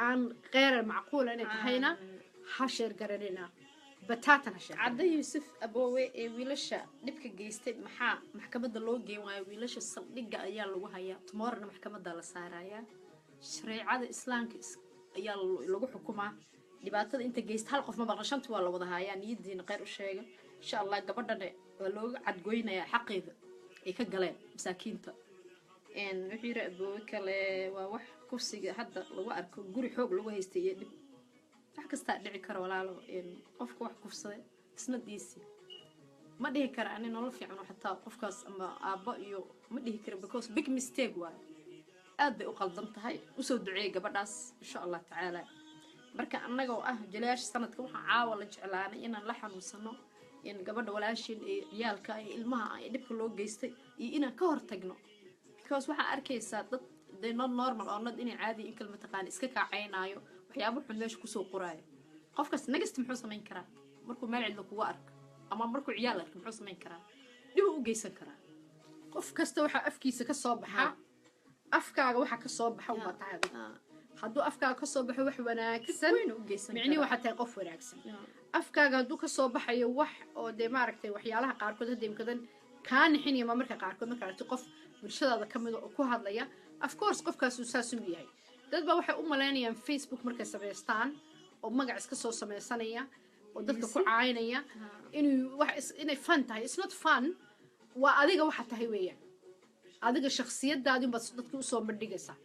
aan qeyr macquul inay tahayna ha sheer garanina bataatan ha sheegay cadda yuusuf aboowe ee wiilasha dhibka geystay maxaa maxkamadda loo geyn waayo wiilasha saldhigga ayaa lagu hayaa tomorrowna maxkamadda la saarayaa shareecada islaamka ayaa lagu xukumaa dhibaatada inta geysta hal qof ma maqan shantii waa la wada hayaa niyadiina khayr u sheega insha allah gabadhana waa looga cadgoynayaa xaqeeda ay ka galeen masaakiinta wuxuu yiri aboowe kale waa wax kufsiga hadda lagu arko guri xoog lagu haystay iyo dhib wax kasta dhici karo walaalo qofka wax kufsaday isnadiisi ma dhihi kara ani nolol fiican xataa qofkaas ama aabba iyo ma dhihi kara because big mistake waaye aad bay u qaldan tahay usoo duceeyay gabadhaas insha allah tacaala marka annaga oo ah jilaash sanadka waxaan caawa la jeclaanay inaan la xanuunsano in gabadha walaashin ee ciyaalka ee ilmaha ay dhibka loo geystay iyo inaan ka hortagno because waxaan arkaysaa dad they not normal oo nad inay caadi in kalma taqaan iska kaacaynaayo waxyaabo xun meesha kusoo qoraayo qofkaas next muxuu samayn karaa markuu meel cidlo kugu arko ama markuu ciyaal arko muxuu samayn karaa dhib u geysan karaa qof kasta waxa afkiisa ka soo baxa afkaaga waxa ka soo baxa uma tahay hadduu afkaaga ka soo baxo wax wanaagsan micnii waxa tahay qof wanaagsan afkaaga hadduu ka soo baxayo wax oo dee maaragtay waxyaalaha qaarkood hadda imkadan kaa nixinaya ma marka qaarkood marka aragti qof bulshadaada ka mid oo ku hadlaya of course qofkaas uu saas u yahay dad baa waxay u malaynayaan facebook markay samaystaan oo magac iska soo samaysanaya oo dadka ku caayinaya inay fun tahay it's not fun waa adiga waxa tahay weeyaan adiga shakhsiyadaadii baad dadka usoo bandhigaysaa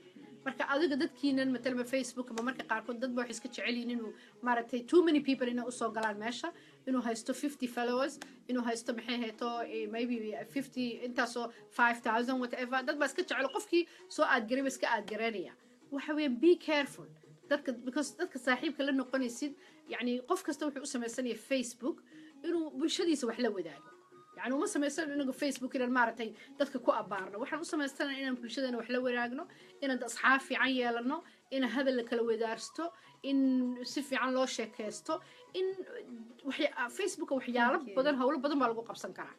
marka adiga dadkiinan matalma facebook ama marka qaarkood dad baa wax iska jecel yihiin inuu maaragtay too many people inay usoo galaan meesha inuu haysto 50 followers inuu haysto maxay hayto maybe 50 intaasoo 5000 whatever dad baa iska jecel qofkii soo aad garay iska aad garanaya waxa weeyaan be careful dadka because dadka saaxiibka la noqonaysid yani qof kasta wuxuu u samaysanaya facebook inuu bulshadiisa wax la wadaago يعني وما سمعنا إنه فيسبوك إلى المعرض تذكر كو أبارنا وإحنا وسمعنا إن بلشدنا وحلا وراجنا إن أصحاب في عيا لنا إن هذا اللي كلو دارستو إن سفي عن لو شكستو إن فيسبوك وحياله بدن هؤلاء بدن بالقو قبسن كرا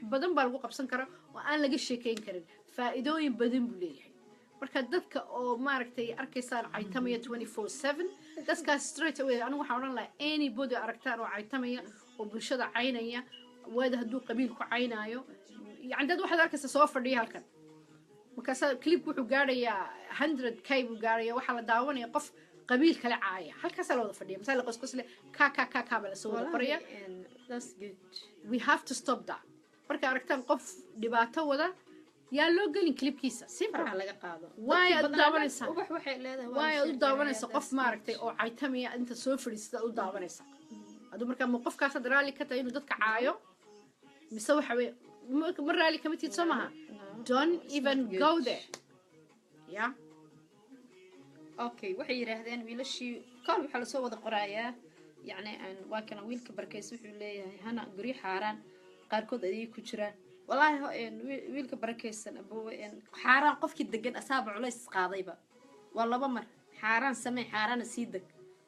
بدن بالقو قبسن كرا وأنا لقي شيكين كرن فإدوي بدن بليه marka dadka oo maaragtay arkaysaan caytamaya 24/7 dadka straight away anigu waxaan oran lahaa anybody aragtaan oo caytamaya oo bulshada caynaya wada haduu qabiil ku caynaayo yani dad waxaad arkaysaa soo fadhiya halkan markaas clip wuxuu gaarayaa 100k buu gaarayaa waxa la daawanaya qof qabiil kale caaya halkaas la wada fadhiya misaal qos qosle ka bala soo wada qoraya that's good we have to stop that marka aragtaan qof dhibaato wada yaa loo gelin clipkiisa si faraha laga qaado way daawanaysaa wax waxay leedahay way u daawanaysaa qof maaragtay oo caytamaya inta soo fadhiista u daawanaysaa aduu marka ma qofkaas raali ka tahay inuu dadka caayo mise waxa weey ma raali kama tiid samaha don't even go there yeah okay waxay yiraahdeen wiilashii qaal waxa la soo wada qorayaa yani aan waa kana wiilka barkays wuxuu leeyahay hana guri xaaraan qaarkood ay ku jiraan والله ويلك بركيسن أبو حاران قف كده جن أصابع علاش قاضيبة والله بمر حاران سمي حاران سيدك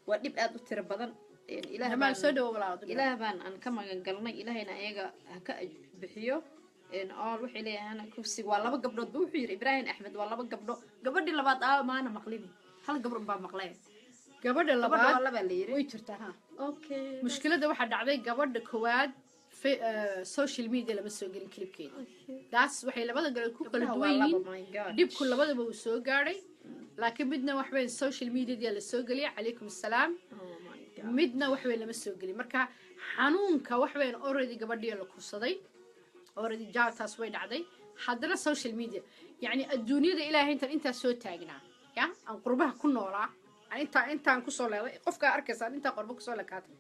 ودي بقى دكتور بدن إله ما سودو ولا إله بان أنا كم قلنا إلهنا إيجا هك بحيو إن روح إليه أنا كوسي والله بقبله دوحير إبراهيم أحمد والله بقبله قبل اللي بعد ما أنا مقلبي هل قبل بقى مقلب قبل اللي بعد والله بليري ويترتها أوكي مشكلة ده واحد عادي قبل كواد في سوشيال ميديا لما سوق الكليب كده داس وحي لبدا قال كل دوين ديب كل لبدا بوسو قاري لكن بدنا وحبين السوشيال ميديا ديال السوق لي عليكم السلام midna wax weyn lama soo gelin marka xanuunka wax weyn already gabadhii la kursaday already jaartaas way dhacday haddana social media yani adduunyada ilaahay inta soo taagnaa ya aan qurbaha ku noolaa intaan ku soo leeday qofka arkaysan inta qurbo ku soo lakaatay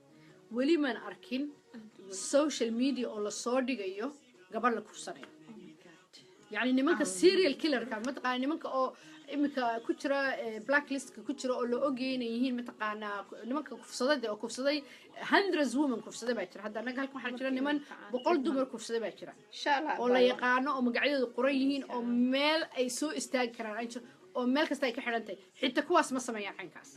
weli man arkin social media oo la soo dhigayo gabadh la kursanayo yani nimanka serial killer ka mataqaan nimanka oo imika ku jira blacklist ku jira oo la ogeeyay yihiin mataqaana nimanka kufsaday oo kufsaday hundreds women kufsaday baa jira hadda anaga halkan waxa jira niman 100 dumar kufsaday baa jira insha Allah oo la yaqaano oo magacyadooda qoran yihiin oo meel ay soo istaagi karaan ay oo meel kasta ay ka xirantay xitaa kuwaas ma sameeyaan caynkaas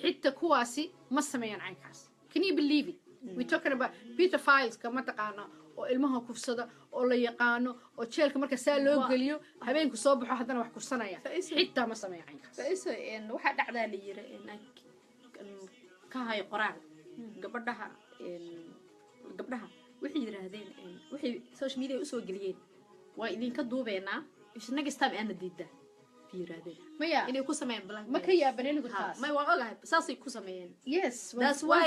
xitaa kuwaasi ma sameeyaan caynkaas can you believe it we talking about Peter Files ka mataqaana oo ilmaha kufsada oo la yaqaano oo jeelka marka saa loo geliyo habeenku soo baxo hadana wax kursanaya xitaa ma sameeyaan faiso waxa dhacdaa la yiri ka hay qoraan gabadhaha gabdhaha waxay yiraahdeen waxay social media u soo geliyeen waa idinka duubeena isnaga stam aana diidaa yiraahdeen maya inay ku sameeyaan black ma ka yaabaneen ugu taas may waa ogahay saasay ku sameeyeen yes that's why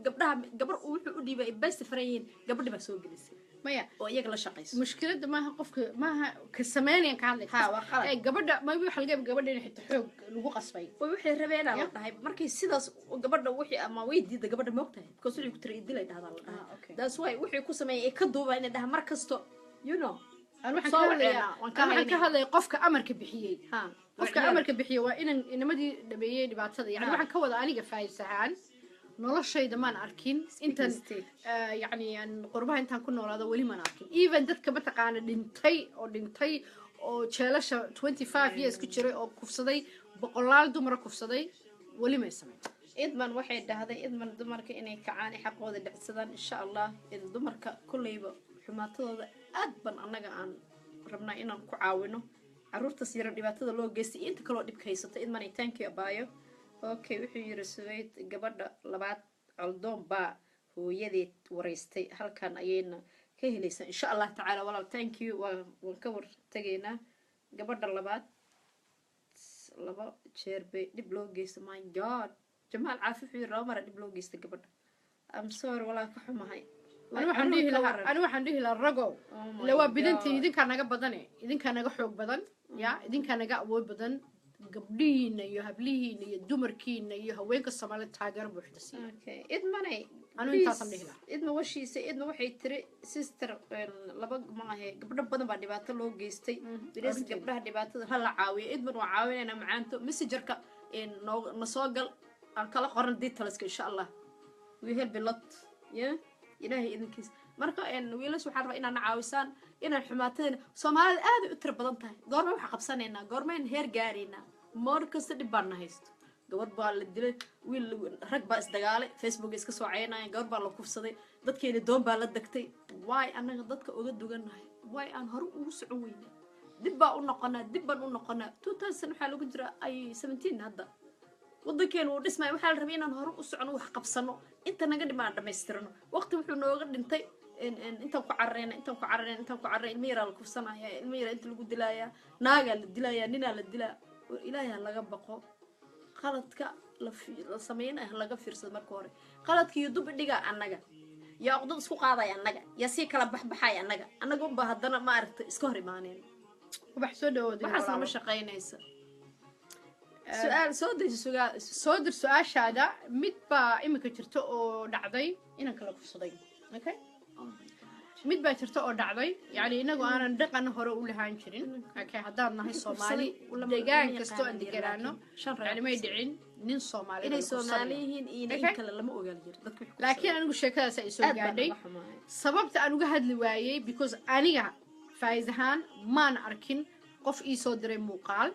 gabdhaha gabar uu wuxuu u dhiibay best friend gabadhi baa soo gelisay maya oo iyaga la shaqeyso mushkiladda maaha qofka maaha ka sameynayaan ka hadlay ha waa qalad ee gabadha ma waxa laga gabadha in xitaa xoog lagu qasbay way waxay rabeen la dhahay markii sidaas gabadha wixii ama way diiday gabadha moogtahay because wixii ku tiray dilay dhahdaa la dhahay that's why wixii ku sameeyay ka duuba in dhaha mar kasto you know aan waxaan ka hadlay qofka amarka bixiyay qofka amarka bixiyay waa inaan inamadii dhameeyay dhibaatada yani waxaan ka wada aniga faa'iisahaan noloshayda maan arkin intan yani aan qurbaha intaan ku noolaado weli maan arkin even dadka mataqaana dhintay oo jeelasha 25 years ku jiray oo kufsaday boqolaal dumar kufsaday weli ma sameyn idman waxay dhahday idman dumarka inay kacaan xaqooda dhacsadaan insha Allah in dumarka kullayba xumaatadooda aad ban anaga aan rabnaa inaan ku caawino caruurta siira dhibaatada loo geystay inta kale oo dhibka haysato idman ay thank you abaayo okay wuxuu yiri Suweyd gabadha labaad Aldoon baa hooyadeed wareystay halkan ayayna ka helaysaa insha Allah tacaala walaal thank you waan ka war tageynaa gabadha labaad laba jeer bay dhib loo geystay my god Jamaal Caafif iyo Roomar dhib loo geystay gabadha I'm sorry walaal ka xumahay أنا waxaan dhihi lahaa ragow la waa bidantii idinka naga badan idinka naga xoog badan ya idinka naga awood badan gabdhiina iyo hablihiina iyo dumarkiina iyo haweenka Soomaaliyeed taageero buuxda siiyay okay idmanay anu intaas aan dhihi lahaa idma washiisa idma waxay tiri sister laba ma ahe gabdho badan baa dhibaato loo geystay bilis gabdhaha dhibaatada hal la caawiyo idman waa caawinayna macaanto messengerka na soo gal aan kala qoran details insha Allah we help a lot yeah ilaahay idinkiis marka wiilash waxa rabaa inaan caawisaan inaan xumaatadeen Soomaalida aad u tir badan tahay goorma waxa qabsanayna goorma in heer gaarina moor kasta dhib baan haysto gabadh baa la dilay wiil rag baa isdagaalay Facebook iska soo caynayeen gabadh baa la kufsaday dadkeena doon baa la dagtay why anaga dadka uga duganahay why aan hor ugu socon weynaa dib baan u noqonaa 2000 waxa lagu jira ay 17 hadda waddankeenu uu dhismay waxa la rabay inaan hor u socono wax qabsano inta naga dhimaan dhameystirno waqti wuxuu nooga dhintay inta ku carreena ilmo yar la kufsanaya ilmo yar inta lagu dilaya naaga la dilaya nina la dilaa ilaahay laga baqo qaladka la sameeyay laga fiirsado marka hore qaladka iyo dub dhiga anaga yaa qodod isku qaaday anaga yaa si kala baxbaxay anaga u baahadana ma aragtay iska hor imaaneen wax soo dhawaado waxa ma shaqeynaysa سؤال سؤال مid baa imika jirto oo dhacday inaan kala kufsaday okay mid baa jirto oo dhacday yani inagu aanan dhaqan hore u lahaan jirin okay haddaan nahay Soomaali deegaan kasto aan deganaano yani may dhicin nin Soomaali inay Soomaaliyihiin in kala lama ogaal jir dadku laakiin anigu sheekadaas ay soo gaadhay sababta aan uga hadli waayay because aniga faa'iidahan maan arkin qof ii soo diray muuqaal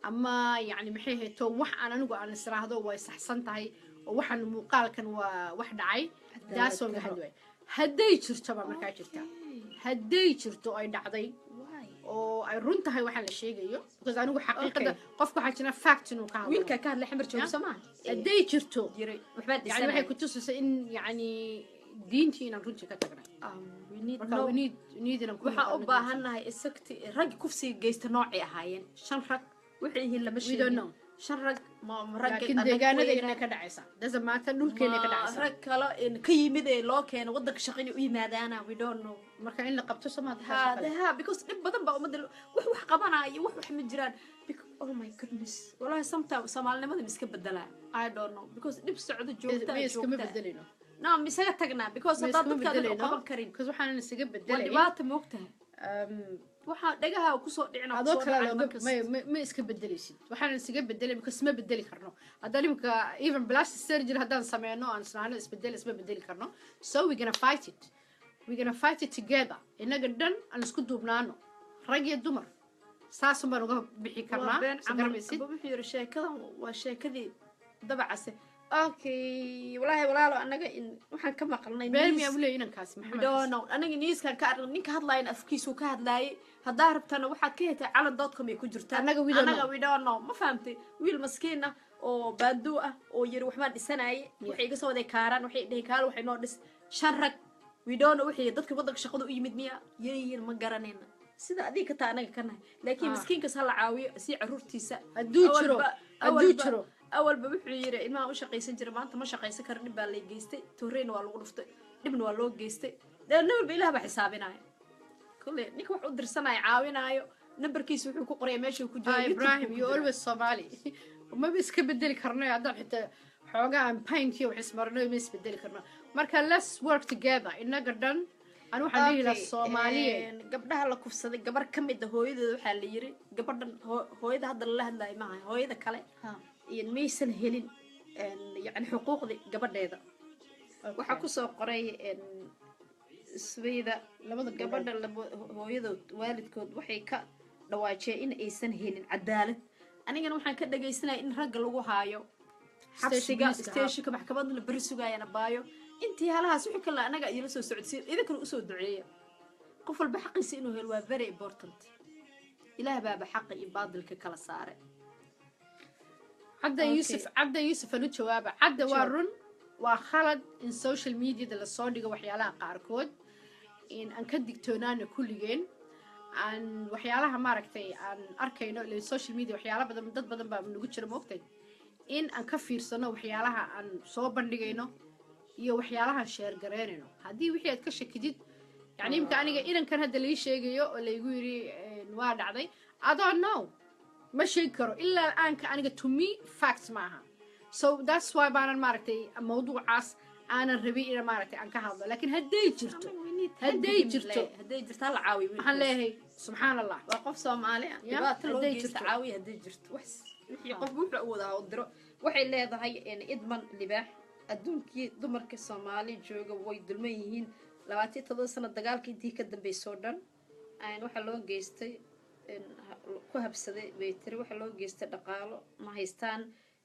ama yani maxay hayto wax aan anigu aan israahdo way saxsan tahay oo waxan muuqaalkan waa wax dhacay daasoo la hadlay haday jirto ba markaa jirta haday jirto ay dhacday oo ay run tahay waxa la sheegayo because anigu xaqiiqada qofku waxa jira fact inuu ka hadlo wiilka ka hadlay xamar joogo Soomaali haday jirto waxba yani waxay ku tusaysaa in yani diintiina runtii ka tagnay we need waxa u baahanahay isagti rag kufsi geysta nooci ahaayeen shan rag wixii lama sheegin shan rag ma rag laakiin deegaanadayna ka dhacaysa daza maanta dhulkeena ka dhacaysa rag kale in ka yimid ee loo keeno wadanka shaqada u yimaadaana we don't know marka in la qabto Soomaaliya because dib badan baa umada wax qabanaayo wax ma jiraan oh my goodness wallahi sometimes Soomaalinimada iska bedelaa I don't know because dib socdo joogta iska ma bedelino no misaga tagnaa because hadda dadka qaban karin because waxaan isaga bedelay dhibaato moogtahay waxa dhagaha ku soo dhicina adoo kale ma iska bedelaysid waxaan isaga bedelay because ma bedeli karno hadda limka even plastic surgery haddaan sameeyno aan isnaano isma bedeli karno so we're gonna fight it together inaga dhan aan isku duubnaano rag iyo dumar saas baan uga bixi karnaa sagarmaysid wuxuu yiri sheekadan waa sheekadii dabacase okay wallahi walaalo anaga in waxaan ka maqalnay beermi abule inankaas maxamed anaga niiskan ka arag ninka hadlayn afkiisu ka hadlaayay hadaa rabtana waxaad ka heetay calan.com ay ku jirtaa anaga we don't know ma fahamtay wiil maskiin ah oo baanduu ah oo yiri waxbaan dhisanaaye waxay iga soo waday kaaraan waxay dhihi kaal waxay noo dhis 5 rag widoona wixii dadka waddanka shaqada u yimid miya yeeyeen ma garanayna sida adiga ka taa anaga ka nahay laakiin miskiinka sala caawiyo si caruurtiisa hadduu jiro awalba wuxuu yiri ilmaha u shaqaysan jira maanta ma shaqaysan karo dhib baa la geystay tooreyna waa lagu dhuftay dhibna waa loo geystay dawladba ilaah baa xisaabinaya kullee ninka wax u dirsanaya caawinaayo numberkiisa wuxuu ku qoray meesha ku joogo Ibrahim you always Somali ma iska bedeli karno hadda xitaa xoogaa aan paintiyo wax ismarno ma isbedeli karno marka let's work together inaga dhan aan waxaan dhihi lahaa Soomaaliyeed gabdhaha la kufsaday gabar ka mid ah hooyadeeda waxaa la yiri gabadhan hooyada hadda la hadlayo maaha hooyada kale iyo maysan helin yani xuquuqdii gabadheeda waxaa ku soo qoray isweyda labada gabadha hooyadood waalidkood waxay ka dhawaajeen in aysan helin cadaalad anigana waxaan ka dhageysanaya in ragga lagu haayo xabsiga stationka maxkamadda la bari sugayana baayo intii halahaas wixii kale anaga idila soo socodsiin idinkana usoo duceeya qof walba xaqiisa inuu helo waa very important ilaah baaba xaqa iyo baadilka kala saare عبد يوسف أنا جوابه عبد وارن وخالد in social media ده الصادقة وحيالها قاركود إن أنك دكتونان كل جين عن وحيالها ماركتي عن أركينو للسوشيال ميديا وحيالها بدل بقى من نقول موقتي إن أنك في سنة وحيالها عن صوب بندقينو يو وحيالها شير قرينو هذه وحياة كشة جديد يعني يمكن أنا إذا كان هذا اللي شيء يو اللي يقولي نواد عضي I don't know ما شيء كرو إلا الآن كأنا to me facts معها so that's why بأنا ماركتي موضوع عاس أنا الربيع إلى ماركتي عن كهذا لكن هدي جرتو هلا عاوي هلا سبحان الله وقف سومالي هدي جرت عاوي هدي جرت وحس يقف بوحة أوضها ودرو وحي اللي هذا هاي يعني إدمان لباح أدونكي دمرك الصومالي جوجا ويدلميهين لواتي تضل سنة دقالك دي كدن بيسودان أين وحا لو جيستي ku habsaday way tiri waxa loo geystay dhaqaalo ma haystaan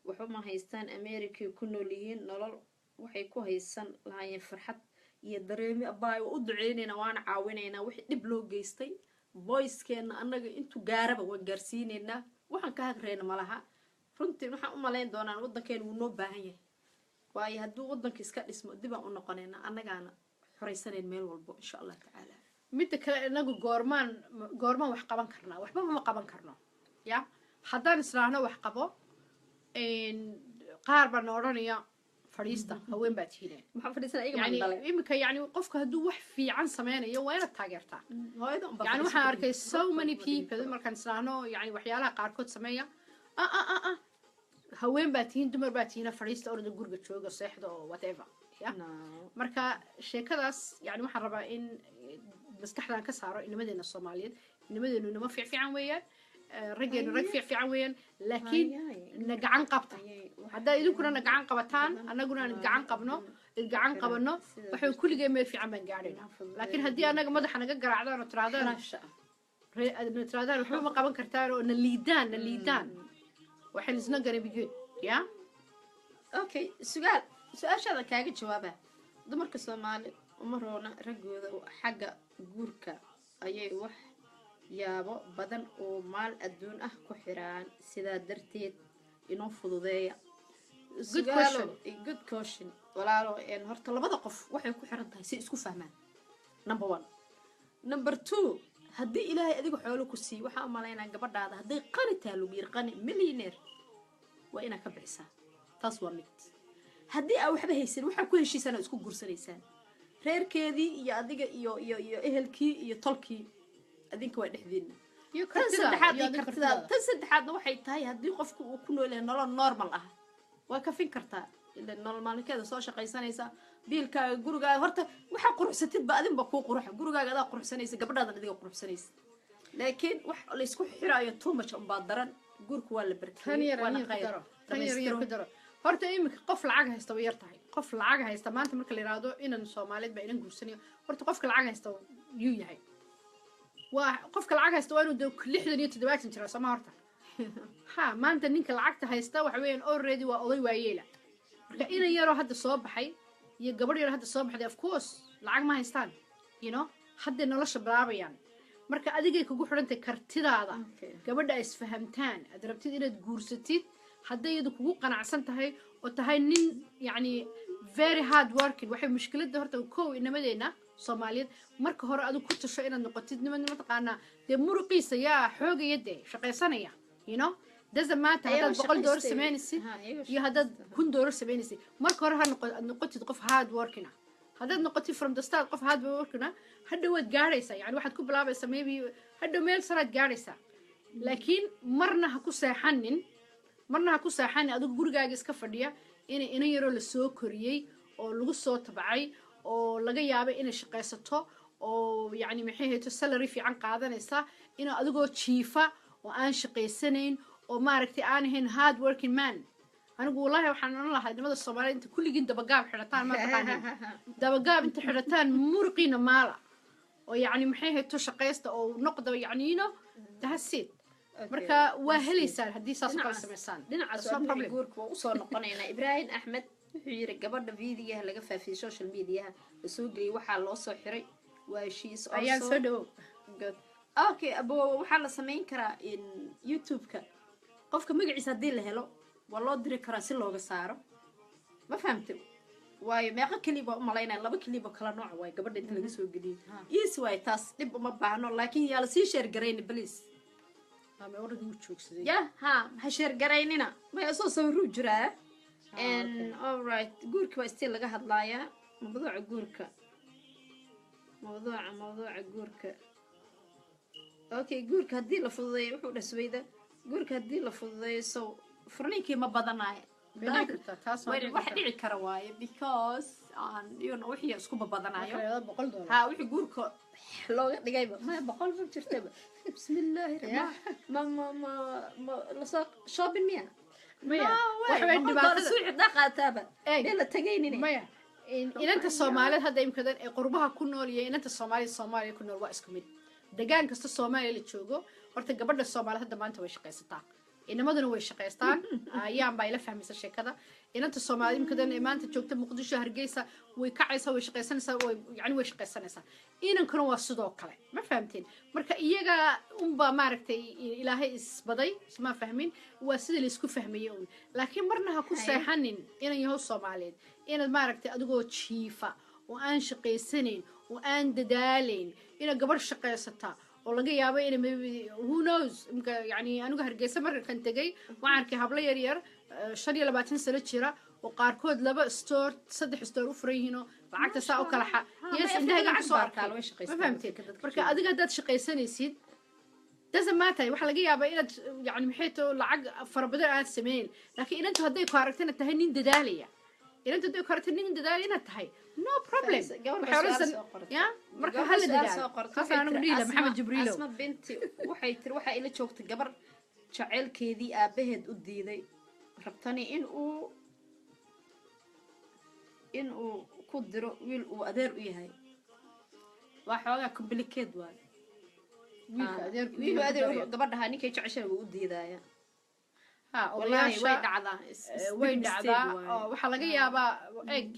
wuxuu ma haystaan America ku nool yihiin nolol waxay ku haysan lahaayeen farxad iyo dareemi abaay u duceynayna waana caawinayna wixii dib loo geystay voice-keena anaga intuu gaaraba waan gaarsiinayna waxaan ka hagreyna malaha runtii waxaan u maleyn doonaa waddankeena uu noo baahan yahay waayo hadduu waddanka iska dhismo dib aan u noqonayna annagaana xoreysaneen meel walbo insha Allah tacaala midda kale inagu goormaan wax qaban karnaa waxba ma qaban karno ya haddaan israahno wax qabo qaar baan odhanaya fadhiista haween baa tihiin maxaa fadhiisana iyaga yani mandalay imika yani qofka hadduu wax fiican sameynayo waa inaad taageertaa yani waxaan arkay so many people markaan israahno yani waxyaalaha qaarkood sameeya haween baa tihiin dumar baa tihiin fadhiista orada guriga jooga seexda oo whatever ya marka sheekadaas yani waxaan rabaa in maskaxdaan ka saaro inamadeenna Soomaaliyeed inamadeennu inama fiican weeyaan raggeenu rag fiican weeyaan laakiin na gacan qabta hadda idinkuna na gacan qabataan annaguna na gacan qabno waxay kulligeen meel fiican baan gaadhaynaa laakiin haddii annaga madaxa naga garaacdaan oo tiraadaan waxba ma qaban kartaan oo na liidaan waxay isna garabigeen ya okay su'aashaada kaaga jawaaba dumarka Soomaali uma roona ragooda xagga guurka ayay wax yaabo badan oo maal adduun ah ku xiraan sidaa darteed inoo fududeeya good question walaalo horta labada qof waxay ku xiran tahay si isku fahmaan number 1 number 2 haddii ilaahay adiga xoolo ku siiyo waxaa u malaynaa gabadhaada hadday qani tahay lagu yiri qani millionaire waa inaad ka bixisaa taas waa mid haddii aa waxba haysan waxaa ku heshiisana isku guursanaysaan reerkeedii iyo adiga iyo ehelkii iyo tolkii adinka waa dhexdeena tan saddexaadna waxay tahay haddii qofku uu ku nool yahay nolol normal ah waa kafin kartaa ila nolol maalkeeda soo shaqaysanaysa biilkaaga gurigaaga horta waxaa quruxsatid ba adinba kuu quruxa gurigaaga adaa quruxsanaysa gabadhaadan adiga quruxsanaysa laakiin wax la isku xiraayo too much unbaa daran guurku waa la barkeeyay horta imika qof lacag haysta way yar tahay qof lacag haysta maanta marka la yiraahdo inan Soomaaliyeed ba inan guursanayo horta qofka lacag haysta yuu yahay waa qofka lacag haysta waa inuu 67 jira sama horta ha maanta ninka lacagta haysta waxa weeyaan already waa oday waayeela marka inan yaro hadda soo baxay iyo gabadh yaro hadda soo baxday of course lacag ma haystaan you know hadda nolosha bilaabayaan marka adigay kugu xirantay kartidaada gabadha is fahamtaan aad rabtid inaad guursatid hadday iyadu kugu qanacsan tahay oo tahay nin yacni very hard working waxay mushkiladda horta kow inamadeenna soomaaliyeed marka hore adigu ku tasho inaad noqotid nima taqaanaa dee muruqiisa yaa xoogaya dee shaqaysanaya you know doesn't matter haddaad $100 samaynaysid iyo haddaad $1,000 samaynaysid marka hore aad noqotid qof hard working ah haddaad noqotid from the start qof hard working ah hadhow waad gaadhaysaa yani waxaad ku bilaabaysaa maybe hadhow meel saraad gaadhaysaa laakiin marna ha ku seexanin adigu gurigaaga iska fadhiya inay ina yaroo lasoo koriyey oo lagu soo tabacay oo laga yaabay inay shaqaysato oo yani maxay hayto salary fiican qaadanaysa inuu adigoo jiifa oo aan shaqaysanayn oo maaragtay aan ahayn hard working man anigu wallahi waxaan oran lahaa nimada Soomaaliyeed inta kulligiin dabagaab xidhataan ma taqaaniin dabagaab inta xidhataan murqiina maala oo yani maxay hayto shaqaysta oo noqdo yani dahasid marka waa helaysaan haddii saas kala samaysaan dhinacaas guurka waa usoo noqonaynaa Ibrahim Axmed wuxuu yiri gabadha videoyaha laga faafiyay social mediaha la soo geliyay waxaa loo soo xiray waa heshiis ayaan soo dhawo okay abo waxaa la samayn karaa in YouTube-ka qofka magaciisa haddii la helo waa loo diri karaa si looga saaro ma fahamtay waayo meeqa kaliba u malaynaa 2 kaliba kala nooc waay gabadha inta laga soo geliyay is waay taas dib uma baahno laakiin yaa la sii share gareyn please ama warad uu joogsaday ya ha share gareynina ma soo sawiruu jiraa and all right guurka waa still laga hadlayaa mawduuca guurka okay guurka haddii la fududeeyo wuxuu dhasbayda guurka haddii la fududeeyo so furniinkii ma badanayo wax dhici kara waaye because wixii isku badanayo ha wixii guurka looga dhigayba ma 100 ma jirtaba bismillaahi ma lasoo shopping miya waxay dhibaatada suuqi dhaqaataaba la tagaynina maya inanta Soomaaliyeed hadda imkadan ee qurbaha ku nool iyo inanta Soomaaliya ku nool waa isku mid degaan kasta Soomaaliya la joogo horta gabadha Soomaaliyeed hadda maanta way shaqaysataa inamaduna way shaqaystaan ayaan baa ila fahmaysa sheekada inanta Soomaaliyeed imkadan ee maanta joogta Muqdisho Hargeysa way kacaysaa way shaqaysanaysaa way shaqaysanaysaa inankuna waa sidoo kale ma fahamteen marka iyaga unba maaragtay ilaahay isbaday isma fahmin waa sida la isku fahmayay laakiin marna ha ku seexanin inan yahow Soomaaliyeed inaad maaragtay adigoo jiifa oo aan shaqaysanayn oo aan dadaalayn ina gabadh shaqaysata oo laga yaabo in who knows yani anigu Hargeysa markan tagay waxaan arkay hablo yar yar 25 sano jira oo qaarkood 2 store 3 store u furan yihiin lacagta saa u kala yes indhaha ku soo arkaa way shaqaystaan marka adiga hadaad shaqaysanaysid doesn't matter waxa laga yaabaa inaad yani maxay too lacag farabadan aad sameeyeen laakiin inta haday ku aragtana tahay nin dadaalaya inta haday ku aragtana nin dadaalaya tahay no problem ya marka hal dadaal qasaan ugu dhiila maxamed jibriilo asma binti waxay tir waxa ila joogtay gabar jaceelkeedii aabaheed u diiday rabtani in uu ku diro wiil uu adeer u yahay waa xoogaa complicated waa wiilka adeer gabadha ninkay jeceshay uu u diidaya wallahi way dhacdaa waxa laga yaabaa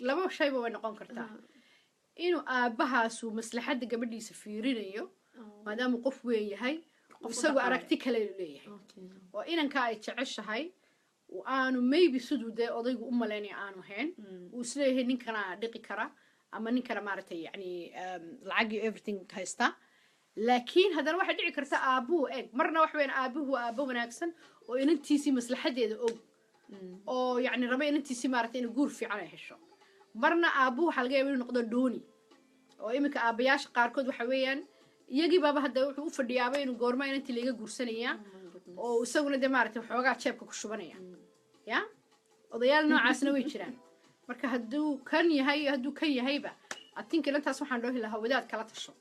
laba shayba way noqon kartaa inuu aabahaas uu maslaxada gabadhiisa fiirinayo maadaama qof weyn yahay isagu aragti kale leeyahay oo inanka ay jeceshahay aanu maybe siduu dee odaygu u malaynaya aanu hayn uu isleeyahay ninkana dhiqi kara ama ninkana maaragtay yani lacag iyo everything haysta laakiin haddana waxay dhici karta aabuhu marna wax weyn aabuhu aabo wanaagsan oo inantiisii maslaxadeeda oo yani raba inantiisii maaragtay in guur fiican ay hesho marna aabuhu waxa laga yaabaa inuu noqdo dooni oo iminka aabayaasha qaarkood waxa weeyaan iyagii baaba hadda wuxuu u fadhiyaaba inuu goorma inantii laga guursanaya oo isaguna dee maaragtay waxoogaa jeebka ku shubanaya ya odayaal noocaasna way jiraan marka hadduu kan yahayba atinka inantaas waxaan dhoohi lahaa wadaad kala tasho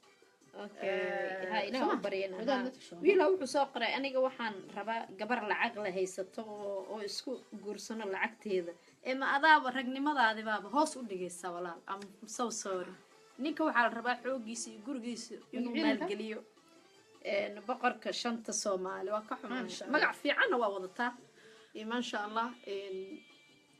wiila wuxuu soo qoray aniga waxaan rabaa gabar lacag la haysato oo isku guursano lacagteeda ma adaaba ragnimadaadi baaba hoos u dhigaysa walaal am so sorry ninka waxaa la rabaa xoogiisa iyo gurigiisa inuu maalgeliyo boqorka shanta Soomaali waa ka xumaan magac fiicanna waa wadataa ma sha Allah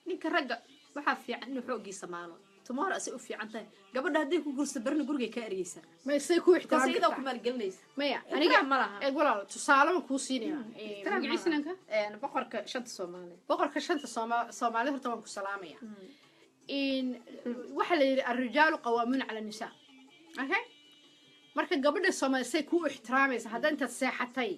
ninka ragga waxa fiican inuu xoogiisa maalo tomorrow asay u fiican tahay gabadha hadday ku guursato barna gurigay ka eriyeysaa ma isay ku taas ixtiraam iyadoo ku maalgelinaysa maya aniga aniga ma laha eeg walaal tusaale baan kuu siinaya magaciisa ninka boqorka shanta soomaali boqorka shanta Soomaali horta waan ku salaamaya in waxa la yiri الرجال قوامون على النساء okay marka gabadha Soomaali say ku ixtiraamaysa hadda inta seexatay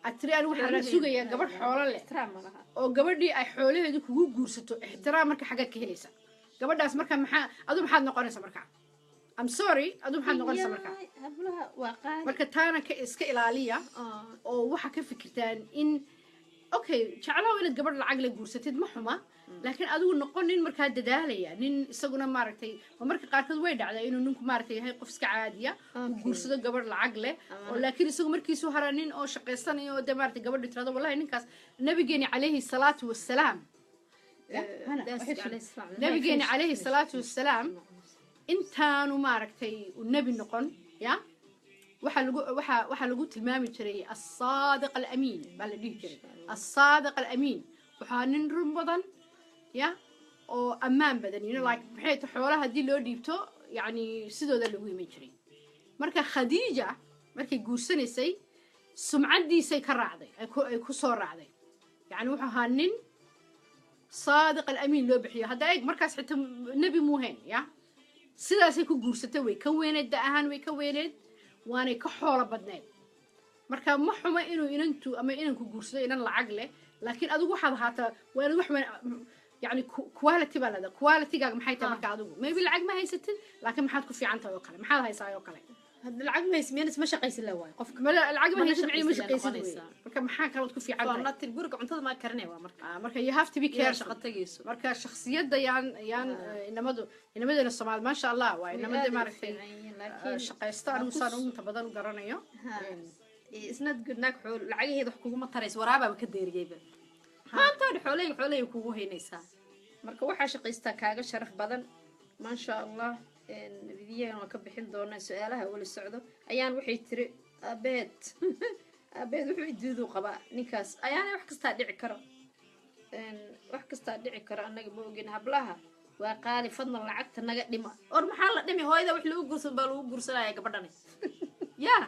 atri aan waxa la sugayaa gabadh xoolo leh ixtiraam ma laha oo gabadhii ay xoolaheedu kugu guursato ixtiraam marka xaga ka helaysa gabadhaas marka maxaad noqonaysaa marka I'm sorry adu maxaad noqonaysaa marka hablaha waa qaali marka taana ka iska ilaaliya oo waxa ka fikirtaan in okay jeclaw inaad gabadh lacag la guursatid ma xuma laakiin adigu noqon nin markaa dadaalaya nin isaguna maaragtay marka qaarkood way dhacdaa inuu ninku maaragtay yahay qof iska caadiya uu guursado gabadh lacag leh oo laakiin isagu markiisu hara nin oo shaqaysanayo oo de maaragtay gabadhu tirado wallahi ninkaas nabigeeni calayhi salaatu wassalaam nabigeeni calayhi salaatu wassalaam intaanu maaragtay uu nabi noqon ya waxaa lagu tilmaami jiray الصادق الأمين baa la dhihi jiray الصادق الأمين waxaa nin run badan ya oo ammaan badan like maxay tahay xoolaha haddii loo dhiibto yani sidooda lagu iman jiray marka khadiija markay guursanaysay sumcadiisay ka raacday ay ku soo raacday yani wuxuu ahaa nin صادق الأمين loo bixiyo hadda eeg markaas xitaa nebi muuhayn ya sidaasay ku guursatay way ka weyneed da ahaan way ka weyneed waanay ka xoolo badneed marka ma xuma inuu inantu ama inanku guursado inan lacag leh laakiin adigu waxaad ahaataa waa inaad wax yani quality baa leedahay qualitygaaga maxay tahay marka adigu maybe lacag ma haysatid laakiin maxaad ku fiican tahay oo kale maxaad haysaa oo kale hadda lacag ma haysmeenis ma shaqaysan la waayo qofka lacag ma haysid ma shaqaysid marka maxaa kalood ku fiican tahay natil guriga cuntada ma karinay waa marka marka you have to be careful shaqo tagayso marka shakhsiyada yaan inamadana Soomaali ma sha Allah waa inamada maaragtay shaqaysta anigu saan inta badan garanayo isnad gudnaag xool lacageeda wax kugu ma tarays waraaba ka deeriyayba maanta xoolay kugu haynaysaa marka waxa shaqaystaa kaaga sharaf badan ma sha Allah videogan waan ka bixin doonaa su'aalaha wala socdo ayaan waxay tiri abeed wuxuu idiidu qabaa ninkaas ayaan wax kasta dhici karo anaga ma ogin hablaha waa qaali fadlan lacagta naga dhima or maxaa la dhimi hooyada wax lagu guursan baa lagu guursanaya gabadhan ya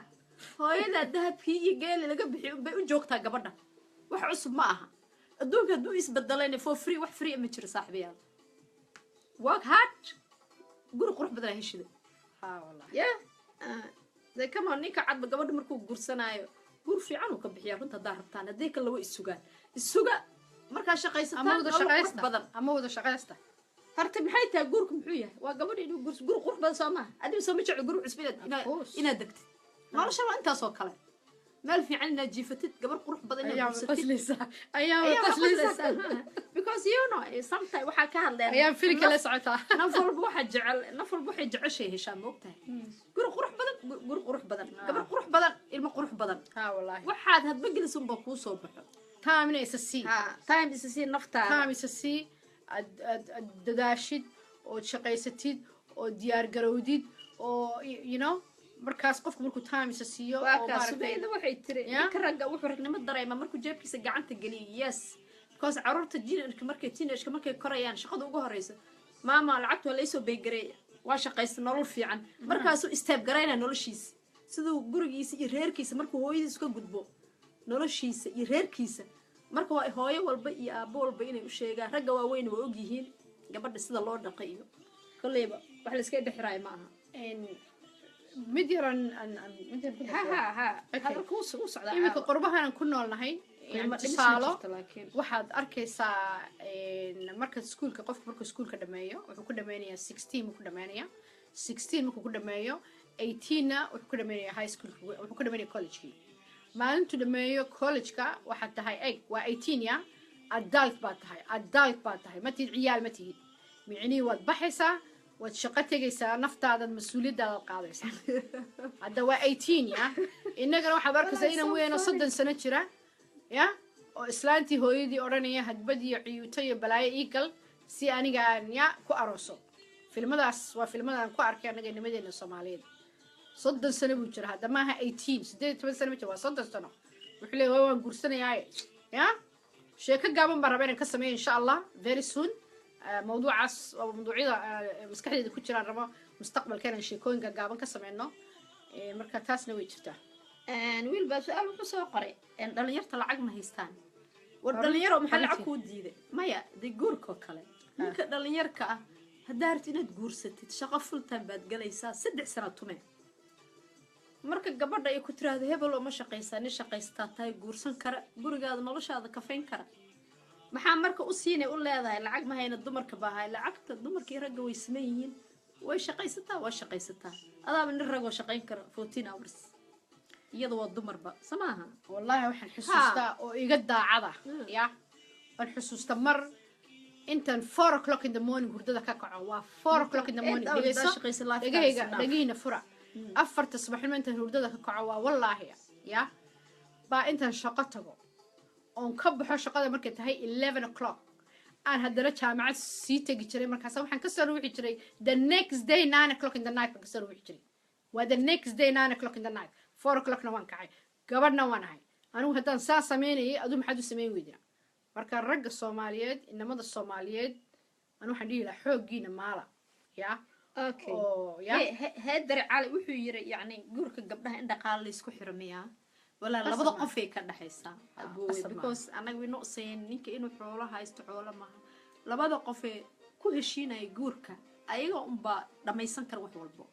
hooyada dahabkii iyo geeli laga bixiyo bay u joogtaa gabadha wax cusub ma aha adduunka hadduu isbedelayna for free wax free ma jiro saaxiibayaal work hard guri qurux badan heshida ya de kama ninka cadba gabadha markuu guursanaayo guur fiican uu ka bixiyaa runta haddaa rabtaan haddii kale waa isuga markaa shaqaysataan ama wada shaqaysta horta maxay tahay guurku muxuu yahay waa gabadha inuu guurso guri qurux badan soo maaha adigu soo ma jeclo guri cusub inaad degtid nolosha waa intaasoo kale meel fiican inaad jiifatid gabar qurux badan inaad guursatid ayaa because you know sometimes waxaa ka hadleen ayaa filika la socotaa naf walba waxay jeceshay heshaa ma ogtahay guri qurux badan gabar qurux badan ilmo qurux badan wallahi waxaad hadba gelisun baa kuu soo baxo time is a see naftaada time is a see dadaashid oo shaqaysatid oo diyaar garowdid oo you know markaas qofku markuu time isa siiyo oo maaragtay waxay tiri ninka ragga wuxuu ragnimo dareema markuu jeebkiisa gacanta geliyo yes because carruurta teenage markay korayaan shaqada ugu horeysa maama lacagtu waa laysoo baygareey waa shaqaysta nolol fiican markaasuu istaab garaynaa noloshiisa siduu gurigiisa iyo reerkiisa markuu hooyadiis ka gudbo noloshiisa iyo reerkiisa marka waa hooyo walba iyo aabbo walba inay u sheegaan ragga waaweyn waa og yihiin gabadha sida loo dhaqay iyo kolleyba wax la iska dhexiraay ma aha mid yaran imika qurbahan ku noolnahay tusaalo waxaad arkaysaa marka iskuulka qofka markuu iskuulka dhameeyo wuxuu ku dhameynayaa 16 ku dhameynayaa 16 markuu ku dhameeyo 18na wuxuu ku dhameynayaa high school wuxuu ku dhameynayaa college maalintu dhameeyo college-ka waxaad tahay egg waa 18 ya adult baad tahay ma tihid ciyaal ma tihid micnihii waad baxaysaa waad shaqo tegaysaa naftaada mas-uuliyaddaada qaadaysaa hadda waa 18 ya innagana waxaad arkaysaa inaan weeno 30 sano jira ya oo islaantii hooyadii odhanaya hadbad iyo ciyuuto iyo balaayo iigal si aniga aan ya ku arooso filmadaas waa filmadaan ku arkay anaga nimadeena Soomaaliyeed 30 sano buu jira hadda maaha 18 sano ma jira waa 30 sano wuxuu leeyahay waan guursanayaa ya sheeko gaaban baan rabaa inaan ka sameeyo insha Allah very soon mawduucaas oo mawduucyada maskaxdeeda ku jiraan rabo mustaqbalkeena sheekooyinka gaaban ka sameyno marka taasna way jirtaa wiil baa su-aal wuxuu soo qoray dhalinyarta lacag ma haystaan war dhalinyaro maxaa lacag kuu diiday maya dee guurkoo kale ninka dhalinyarka ah haddaa harti inaad guursatid shaqo fulltime baad galaysaa 3 sano tume marka gabadha ay ku tiraahdo hebel oo ma shaqaysaa nin shaqaystaa tahay guursan kara gurigaada noloshaada kafayn kara maxaa marka u siinay u leedahay lacag ma hayna dumarka baahay lacagta dumarkii ragga way siman yihiin way shaqaysataa waa shaqaysataa adaaba nin ragoo shaqayn kara 14 hours iyada waa dumarba samaaha wallahi waxaan xusuustaa oo iga daacada ya waan xusuustaa mar intan 4 o'clock in the morning hurdada ka kaco waa 4 o'clock in the morning dhagayga fura afarta subaxnimo intan hurdada ka kaco waa wallaahi ya baa intan shaqo tago oon ka baxo shaqada markay tahay 11 o'clock aan haddana jaamacad sii tegi jiray markaas waxaan ka soo ruuxi jiray the next day 9 o'clock in the night baan ka soo ruuxi jiray waa the next day 9 o'clock in the night 4 o'clockna waan kacay gabadhna waan ahay anigu haddaan saa sameynayay aduu maxaad u samayn weydina marka ragga soomaaliyeed inamada soomaaliyeed anu waxaan dhihi lahaa xooggiina maala ya okay heedar cali wuxuu yiri yacni guurka gabdhaha in dhaqaale la isku xirmiyaa walaa labada qof ay ka dhaxaysaa because anaga way noqseen ninka inuu xoolo haysto xoolo maaha labada qof ee ku heshiinaya guurka ayaga unba dhamaysan kara wax walbo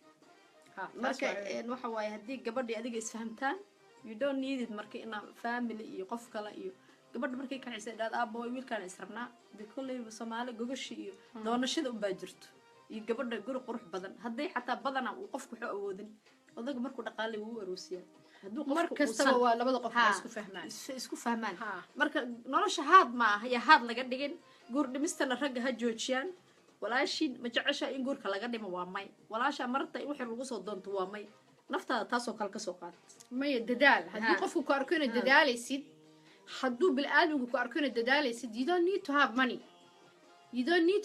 marka waxa waaye haddii gabadhii adiga isfahamtaan you don't need it marka ina family iyo qof kale iyo gabadha markay ka xisay dhaad aabbo wiilkaan israbnaa de kullayba Soomaali gogashi iyo doonashada u baa jirto iyo gabadha guri qurux badan hadday xataa badana uu qofku wuxuu awoodin odaga markuu dhaqaale uu aroosiyaa hadduu qofku markastaba waa labada qof isku fahmaan marka nolosha haad ma aha ya haad laga dhigin guur dhimistana ragga ha joojiyaan walaashin ma jecesha in guurka laga dhimo waa may walaasha marta in wixii lagu soo doonto waa may naftaada taasoo kale ka soo qaad maya dadaal haddii qofku ku arko inaad dadaalaysid hadduu bil'aadmigu ku arko inaad dadaalaysid you don't need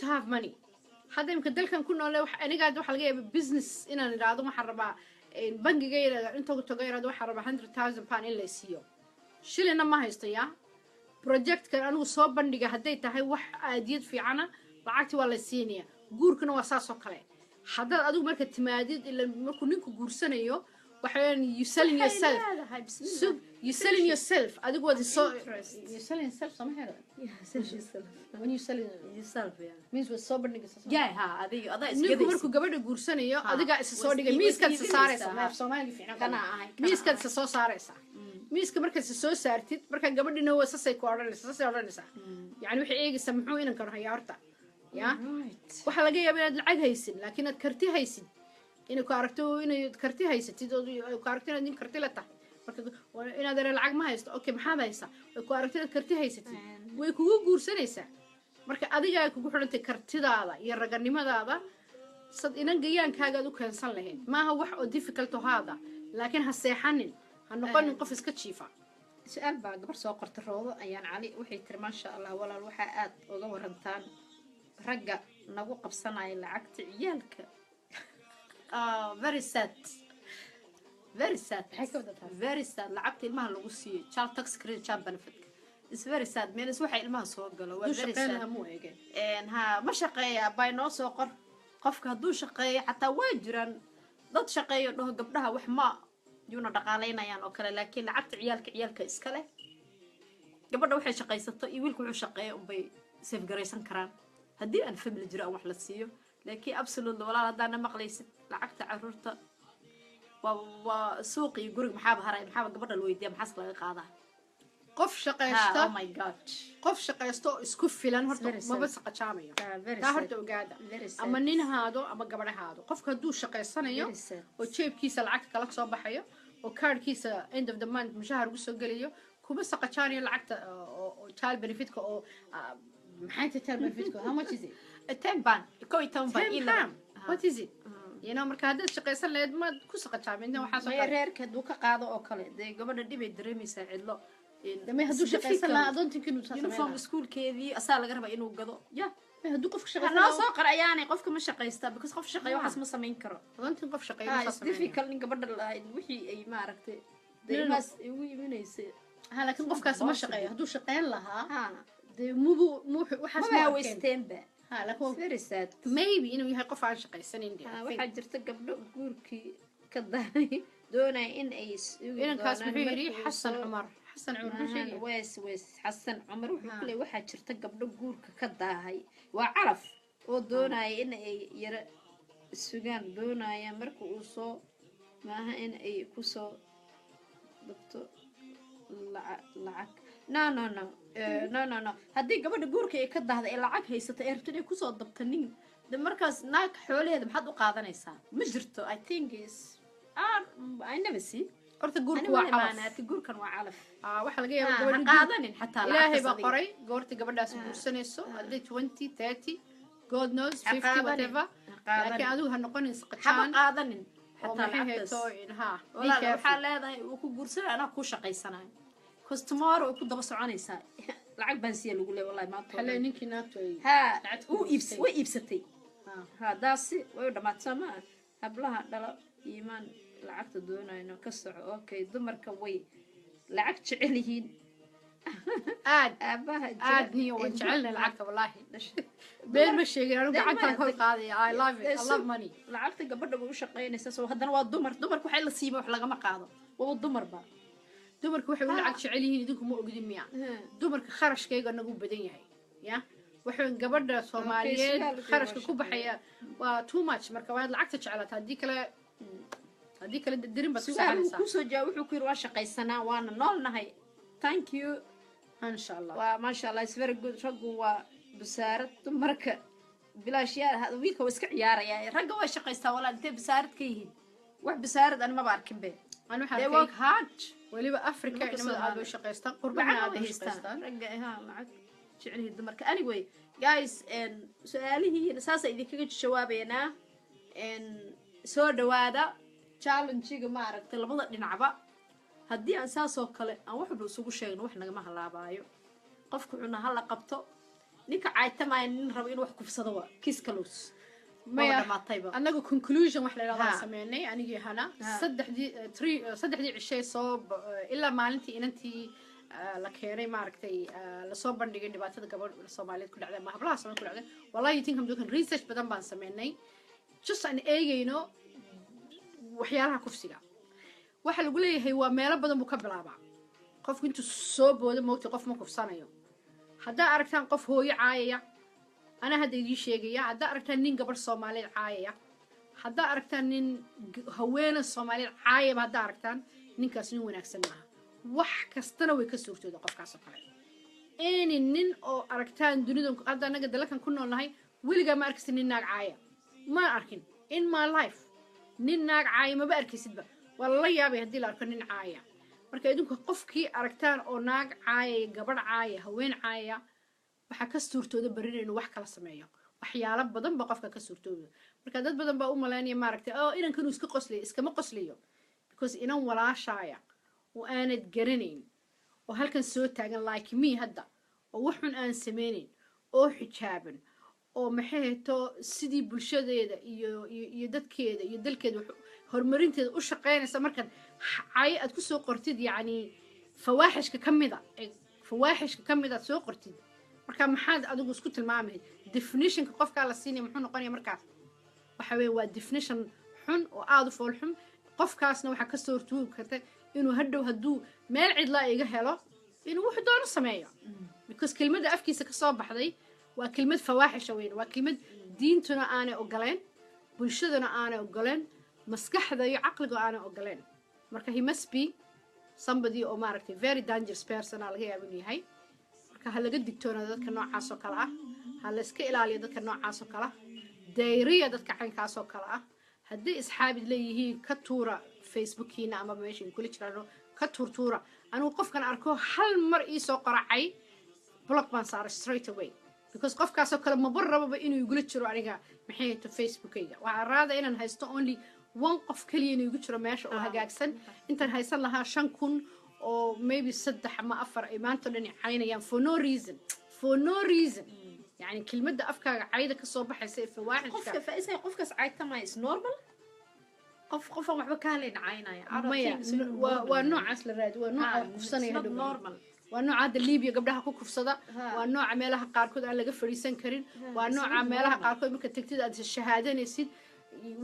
to have money hadda imka dalkan ku noole anigaad waxa laga yaaba business inaan idhaahdo waxaan rabaa bangiga inta tago yaraado waxaan rabaa 100,000 pound in la siiyo shilina ma haysto yaa projectkan anigu soo bandhiga hadday tahay wax aadiyad fiicana lacagti waa la siinaya guurkana waa saas oo kale haddaad adigu marka timaadid ila markuu ninku guursanayo waxaan you selling yourself adigu wadi soo you selling yourself somehow when you selling yourself means we're so bandhiga adiga ninku markuu gabadha guursanayo adiga isa soo dhigay miiskaad isa saaraysa ma Soomaaliga fiican miiskaad isa soo saaraysa miiska markaad isa soo saartid marka gabadhina waa sasay ku odhanaysaa yani waxay eegaysaa muxuu inan karo hayaa horta ya waxa laga yaabaa inaad lacag haysin laakiin aad karti haysid inay ku aragto inay karti haysatid oo ku aragto inaad nin karti la tahay marka inaad lacag ma haysto okay maxaad haysaa ku aragto inaad karti haysatid way kugu guursanaysaa marka adiga ay kugu xidhantay kartidaada iyo raganimadaada sad inan gayaankaaga u keensan lahayd maaha wax oo difficult oo haada laakiin ha seexanin ha noqonin qof iska jiifa su'aal baa gabar soo qortay roodo ayaan cali waxay tiri maasha Allah walaal waxa aad uga warantaan ragga nagu qabsanaya lacagta ciyaalka very sad lacagta ilmaha lagu siiyo child tax credit child benefit is very sad meelis waxa ilmaha soo galo waa very sad ma shaqeeya bay noo soo qor qofka hadduu shaqeeyo xataa waa jiraan dad shaqeeyo dhaho gabdhaha wax ma yuuna dhaqaaleynayaan oo kale laakiin lacagta ciyaalka iska leh gabadha waxay shaqaysato iyo wiilku wuxuu shaqeeyo unbay safgaraysan karaan haddii aan family jiro wax la siiyo laakiin absolutely walaal haddaana maqlaysid lacagta caruurta waa suuq iyo guriga maxaaba gabadha la weydiiya maxaas laga qaadaa qof shaqaysta oh my god qof shaqaysto isku filan horta maba saqajaamayo taa horta ogaada ama nin haado ama gabadh haado qofka hadduu shaqaysanayo oo jeebkiisa lacagta kala soo baxayo oo kaarkiisa end of the month mushahar ugu soo gelayo kuma saqajaanayo lacagta oo child benefitka oo maxay tahay child benefitka how much is it 10 pound what is it you know marka haddaad shaqaysan lahayd ma ku saqajaaminta waxaa soo reerka hadduu ka qaado oo kale dee gabadha dhibay dareemaysaa cidlo dama hadduu shaqaysan lahaa adoontinka inuu sameeyo uniform schoolkeedii asaa laga rabaa inuu gado ya hadduu qof shaqaysan lahaa soo qar ayaanay qofka ma shaqaysta because qof shaqeeyo waxaas ma samayn karo adoontin qof shaqeeyo ma sameeyo difficult in gabadha lahayd wixii ay ma aragtay deemas ugu iibinaysay laakiin qofkaas ma shaqeeyo hadduu shaqeyn lahaa dee mubu waxaas ma waysteenba ha laakiin very sad maybe inuu yahay qof aan shaqaysanin waxaa jirta gabdho guurkii ka dahay doonaya in ay inankaas muxuu yidhi xasan cumar wees xasan cumar wuxuu ku leeyahay waxaa jirta gabdho guurka ka daahay waa calaf oo doonaya in ay yara sugaan doonaya marka uu soo maaha in ay ku soo dabto lacag no haddii gabadha guurka ay ka daahda ee lacag haysata ee rabto inay kusoo dabta nin de markaas naag xoolaheeda maxaad u qaadanaysaa ma jirto I think is I never see horta guurku waa calaf guurkan waa calaf waxa laga yaabaa gabadha qaadanin xataa ilaahay baa qoray goorta gabadhaas guursanayso hadday 20 30 god knows 50 whatever laakiin adigu ha noqonin haba qaadanin xataa lacagto waxaa leedahay uu ku guursanay anaa ku shaqaysanayo cause tomorrow ku daba soconaysaa lacag baan siya lagu leeyahay wallahi maanta xalay ninkii naagto ay way iibsatay daasi way dhamaatay ma hablaha dhala iimaan lacagta doonayno ka soco okay dumarka way lacag jecel yihiin aad niyo waan jecelnahay lacagta wallaahi been ma sheegin anigu gacantaan kor qaadaya I love money lacagta gabadha way u shaqaynaysaa soo haddana waa dumarku waxay la siiba wax lagama qaado waa dumarba dumarku waxay u lacag jecel yihiin idinku ma ogdin miya dumarka kharashkayga nagu badan yahay ya waxaan gabadha Soomaaliyeed kharashka ku baxaya waa too much marka waa lacagta jecelaata haddii kale dirin baad ku soo jawaab wuxuu ku yiri waa shaqaysanaa waana noolnahay thank you insha Allah waa ma sha Allah is very good raggu waa bisaarad dumarka bilaashyaal hada wiilka waa iska ciyaaraya ragga waa shaqaystaa walaa intee bisaarad ka yihiin wax bisaarad aan ma arkin be anu waxaan work hard waliba Africa inamada aad u shaqaystaan qurbana aad u shaqaystaan ragga lacag jecelihiin dumarka anyway guys su'aalihiina saasa idinkaga jawaabeynaa soo dhawaada challenge-ga ma aragtay labada dhinacba haddii aan saasoo kale aan wax walba isugu sheegno wax nagama halaabaayo qofku cuna hala qabto ninka caaytamaya nin rabo inuu wax kufsado waa kiiska loos maya anagu conclusion wax la yiraahdo sameynay anigii hana saddexdii cishay soo ilaa maalintii inantii la keenay maaragtay la soo bandhigay dhibaatada gabadha Soomaaliyeed ku dhacday ma hablaha Soomaaliyeed ku dhacday wallahi think I'm doing research badan baan sameynay just an eegayno waxyaalaha kufsiga waxa lagu leeyahay waa meelo badan buu ka bilaabaa qofku intuu soo boodo moogtay qof ma kufsanayo haddaa aragtaan qof hooyo caayaya ana hadda idii sheegaya haddaa aragtaan nin gabadh Soomaaliyeed caayaya haddaa aragtaan nin haween Soomaaliyeed caayaba haddaa aragtaan ninkaas nin wanaagsan maaha wax kastana way ka suurtooda qofkaas oo kale nin oo aragtaan dunida hadda anaga dalkan ku noolnahay weligaa ma arkaysid nin naag caaya ma arkin in my life nin naag caaya maba arkaysidba waa la yaabay haddii la arko nin caaya marka idinku qofkii aragtaan oo naag caaya gabadh caaya haween caaya waxa ka suurtooda barin inuu wax kala sameeyo waxyaalo badan ba qofka ka suurtooda marka dad badan baa u maleynaya maaragtay inankan uu iska qoslayo iskama qoslayo because inan walaashaaya oo aanad garanayn oo halkan soo taagan like me hadda oo waxun aan sameynayn oo xijaaban oo maxayto sidii bulshadeeda iyo dadkeeda iyo dalkeeda horumarinteeda u shaqeynaysa markan ay aad ku soo qortid yani fawaaxishka kamida soo qortid marka maxaad adigu isku tilmaamayd definitionka qofka la siinay muxuu noqonayaa markaas waxa weeye waa definition xun oo aad u fool xun qofkaasna waxa ka soo hortuubi karta inuu hadhow hadduu meel cidla iga helo inuu wuxuu doono sameeyo because kelmadda afkiisa ka soo baxday waa kelmad fawaaxisha weyn waa kelmad diintuna aanay ogoleen bulshaduna aanay ogoleen maskaxda iyo caqliga aanay ogoleen marka he must be somebody oo maaragtay very dangerous person laga yaabo inuu yahay marka ha laga digtoonaado dadka noocaas oo kale ah ha la iska ilaaliyo dadka noocaas oo kale ah dayriya dadka caynkaas oo kale ah haddii asxaabid leeyihiin ka tuura facebookiina ama meesha kula jiraan ka tuurtuura anigu qofkan arko hal mar ii soo qoracay block baan saaray straight away because qofkaasoo kale ma bar rababa inuu igula jiro aniga maxay hayto facebookayga waxaan raada inaan haysto only one qof kaliya inuu igu jiro meesha oo hagaagsan intaan haysan lahaa 5,000 oo maybe 3 ama 4 ay maanta dhan caynayaan for no reason يعني كلمة أفكار عايدة كصوب حسي في واحد قف فإذا قف عايدة ما is normal قف ما بحب كان لين عينه ونوع أصل الراد ونوع قفصني هذا normal waa nooca hadda liibiya gabdhaha ku kufsada Ha. waa nooca meelaha qaarkood aan laga fadhiisan karin waa nooca isla meelaha nooca. qaarkood marka tagtid aad shahaadanaysid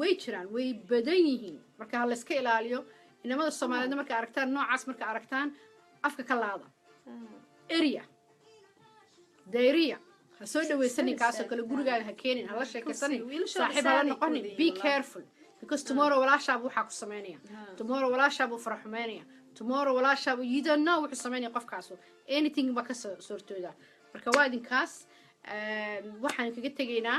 way jiraan way badan yihiin marka ha layska ilaaliyo inamada soomaaliyeed marka aragtaan noocaas marka aragtaan afka ka laada area dayriya ha soo dhawaysanin kaasoo kale gurigaaga ha keenin hala sheekaysanin saaxiib hala noqonin be careful because tomorrow walaashaabu waxaa ku samaynaya tomorrow walaashaabu faraxumaynaya tomorrow walaashaabu you don't know wuxuu samaynaya qofkaasu anything ba ka suurtooda marka waa idinkaas waxaan kaga tegaynaa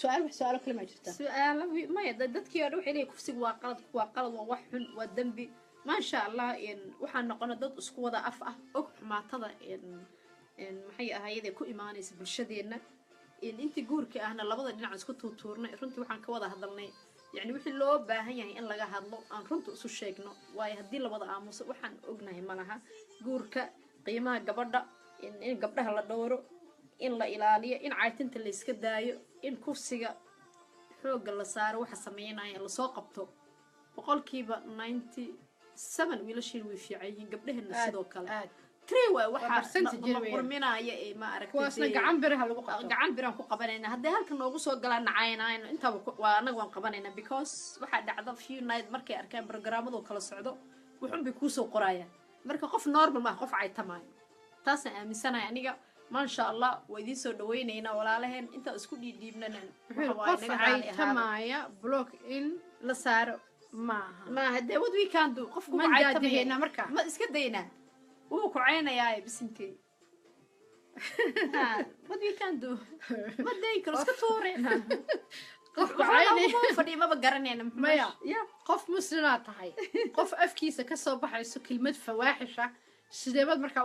su-aalo kale maa jirta su-aalo maya dadkii oo dhan waxay leeyihin kufsiga waa qalad waa wax xun waa dembi maasha allah waxaan noqona dad isku wada af ah og xumaatada maxay ahaayadee ku imaanaysa bulshadeenna intii guurka ahna labada dhinac isku tuutuurnay runtii waxaan ka wada hadalnay yani wixii loo baahan yahay in laga hadlo aan runta isu sheegno waayo haddii labada aamuso waxaan ognahay malaha guurka qiimaha gabadha in gabdhaha la dhowro in la ilaaliyo in caytinta la iska daayo in kufsiga xoogga la saaro waxa sameynaya lasoo qabto boqolkiiba 97 wiilashiin way fiican yihiin gabdhaheenna sidoo kale tree waa waxaa qurminaya ee ma aragtay kuwaasna gacan biraha lagu qabto gacan biraan ku qabanayna haddii halkan noogu soo galaan nacaynayno intaba waa anaga waan qabanayna because waxaa dhacda few night markay arkaan barnaamijyada kala socdo wuxuun bay kuusoo qorayaan marka qof normal ma qof caytamaayo taasaan aaminsanahay aniga maasha allah waa idiin soo dhawaynaynaa walaalaheen intaa isku dhiidhiibnana qof caytamaya block in la saaro maaha dee what we can do qofku ma daadihayna marka ma iska daynaa wuu ku caynayaa bisinkay what we can do ma day karo iska tuureen fadhi maba garanayna maya qof muslimaa tahay qof afkiisa ka soo baxayso kelmad fawaaxisha sideebad markaa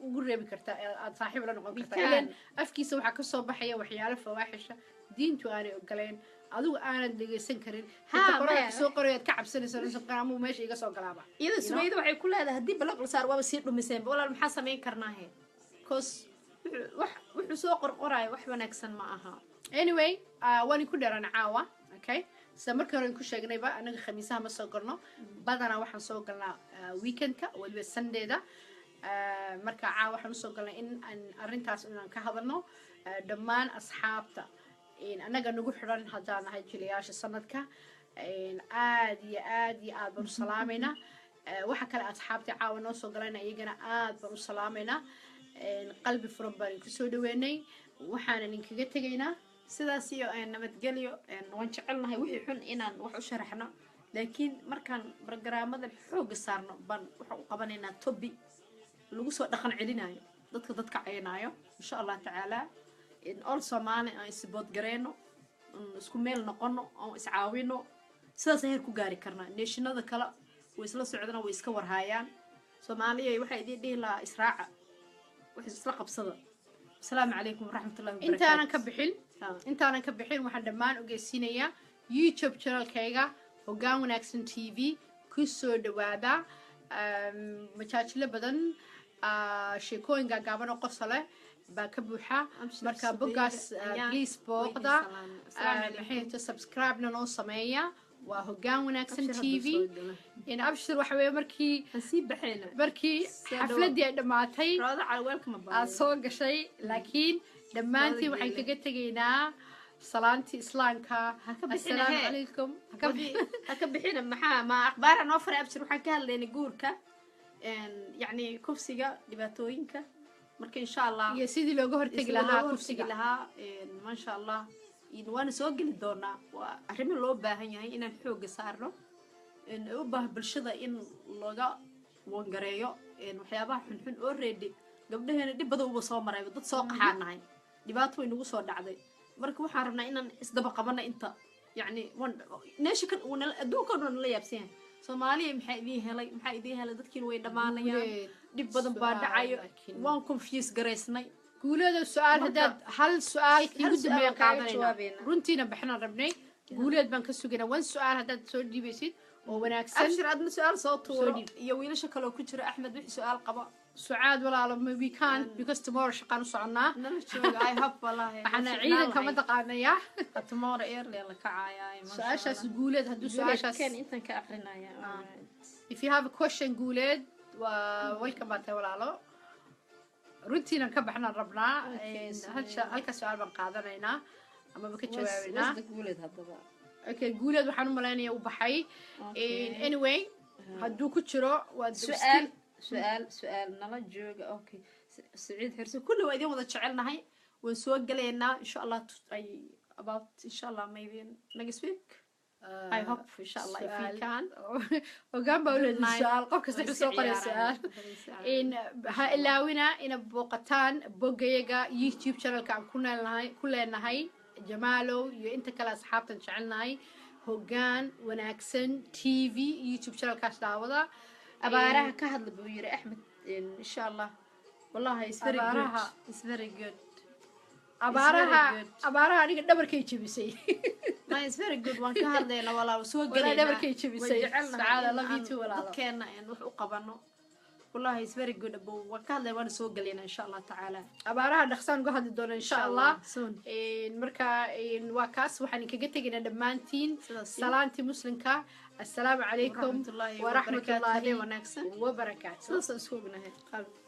ugu reebi kartaa aad saaxiib la noqon kartaa ilan afkiisa waxaa kasoo baxaya waxyaalo fawaaxisha diintu aanay ogoleen adigu aanad dhegaysan karin soo qorayaad ka cabsanaysa meesha iga soo galaaba iyada sumayda waxay ku leedahay haddii balaq la saar waaba sii dhumiseen walaal maxaa samayn karnaahe cause wuxuu soo qorqoraayo wax wanaagsan ma aha anyway waan ku dheerana caawa okay sida markii hore ku sheegnayba anaga khamiisaha ma soo galno badanaa waxaan soo galnaa weekendka waliba sundayda marka caawa waxaan usoo galnay in aan arrintaas inaan ka hadalno dhammaan asxaabta annaga nagu xidhan haddaan nahay jilayaasha sanadka aad iyo aad baan u salaamaynaa waxa kale asxaabta caawa noo soo galayna iyagana aad baan u salaamaynaa qalbi furan baan kusoo dhaweynay waxaana idinkaga tegaynaa sidaas iyo nabadgelyo waan jecelnahay wixii xun inaan wax u sharaxno laakiin markaan barnaamijyada xooga saarno baan waxa u qabanaynaa tobi lagu soo dhaqan celinayo dadka caynaayo insha allah tacaala all Soomaali aan isbood gareeno isku meel noqono oo iscaawino sidaas heer ku gaari karnaa nationada kale way isla socdana way iska warhaayaan Soomaaliya waxay idin dhihi lahaa israaca wax isla qabsada assalaamu calaykum waraxmatullaahi wabarakaatuh intaanan ka bixin waxaan dhammaan ogeysiinayaa YouTube channelkayga Hoggaan Wanaagsan TV ku soo dhawaada majaajilo badan sheekooyin gaagaaban oo qoso leh baa ka buuxa marka boggaas please booqda maxay subscribe-na noo sameeya waa Hoggaan Wanaagsan TV in abshir waxa weeye markii xafladii ay dhamaatay aad soo gashay laakiin dhammaantiin waxaan kaga tegaynaa salaantii islaamka assalaamu calaykum haka bixina maxaa ma akhbaara noo faray abshir waxaan ka hadlaynay guurka yacni kufsiga dhibaatooyinka marka insha allah iyo sidii looga hortegi lahaa kufsiga maasha allah waana soo geli doonaa waa arrimo loo baahan yahay inaan xooga saarno u baahan bulshada in looga wangareeyo waxyaabaha xunxun oo reedi gabdhaheena dhib badan uba soo marayba dad soo qaxaanahay dhibaato way nagu soo dhacday marka waxaan rabnaa inaan isdaba qabana inta yacni neesha kan adduunka dhan la yaabsan yahay Soomaaliya maxaa idiin helay dadkiina way dhamaanayaan dhib badan baa dhacayo waan confuse garaysnay guuleeda su'aal haddaad hal su'aal kiigu dambeeya qaadanayna runtiina baxnaan rabnay guuleed baan ka sugaynaa wan su'aal haddaad soo dhiibaysid oo wanaagsan abshir adna su'aal soo tuuro iyo wiilasha kale oo ku jira axmed wixii su'aal qaba sucaad walaalo we can't because tomorrow shaqaan u soconnaa I hope wallahi waxaana ciidanka ma taqaanaya tomorrow early la kacayaa su'aashaas guuleed hadduu su'aashaas intan ka aqrinaya if you have a question guuleed welcome baad tahay walaalo runtiina ka baxnaan rabnaa halka su-aal baan qaadanaynaa amaba ka jawaabaynaa okay guuleed waxaan u malaynayaa u baxay anyway hadduu ku jiro waa su-aal nala jooga okay Saciid Xirsi kulli waa idin wada jecelnahay waan soo galaynaa insha Allah about insha Allah maybe next week I hope insha Allah if we can ogaan baa uleed su-aal qof kasta wuxuu soo qoray su-aal ha ilaawina ina booqataan boggayaga YouTube channelka aan ku leenahay Jamaalow iyo inta kale asxaabtan jecelnahay hoggaan wanaagsan TV YouTube channelkaas daawada abaaraha ka hadla buu yiri Axmed insha Allah wallahi it's very good abaaraha aniga dhabarkay jabisay ma is very good waan ka hadlayna walaal soo galay dhabarkay jabisay saacada love you too walaal dadkeena in wax u qabano wallahi is very good abo waan ka hadlay waan soo galayna insha Allah taala abaaraha dhaqsan uga hadli doona insha Allah marka waa kaas waxaan kaga tegaynaa dhammaantiin salaantii muslimka assalaamu calaykum wa rahmatullahi wa barakatuh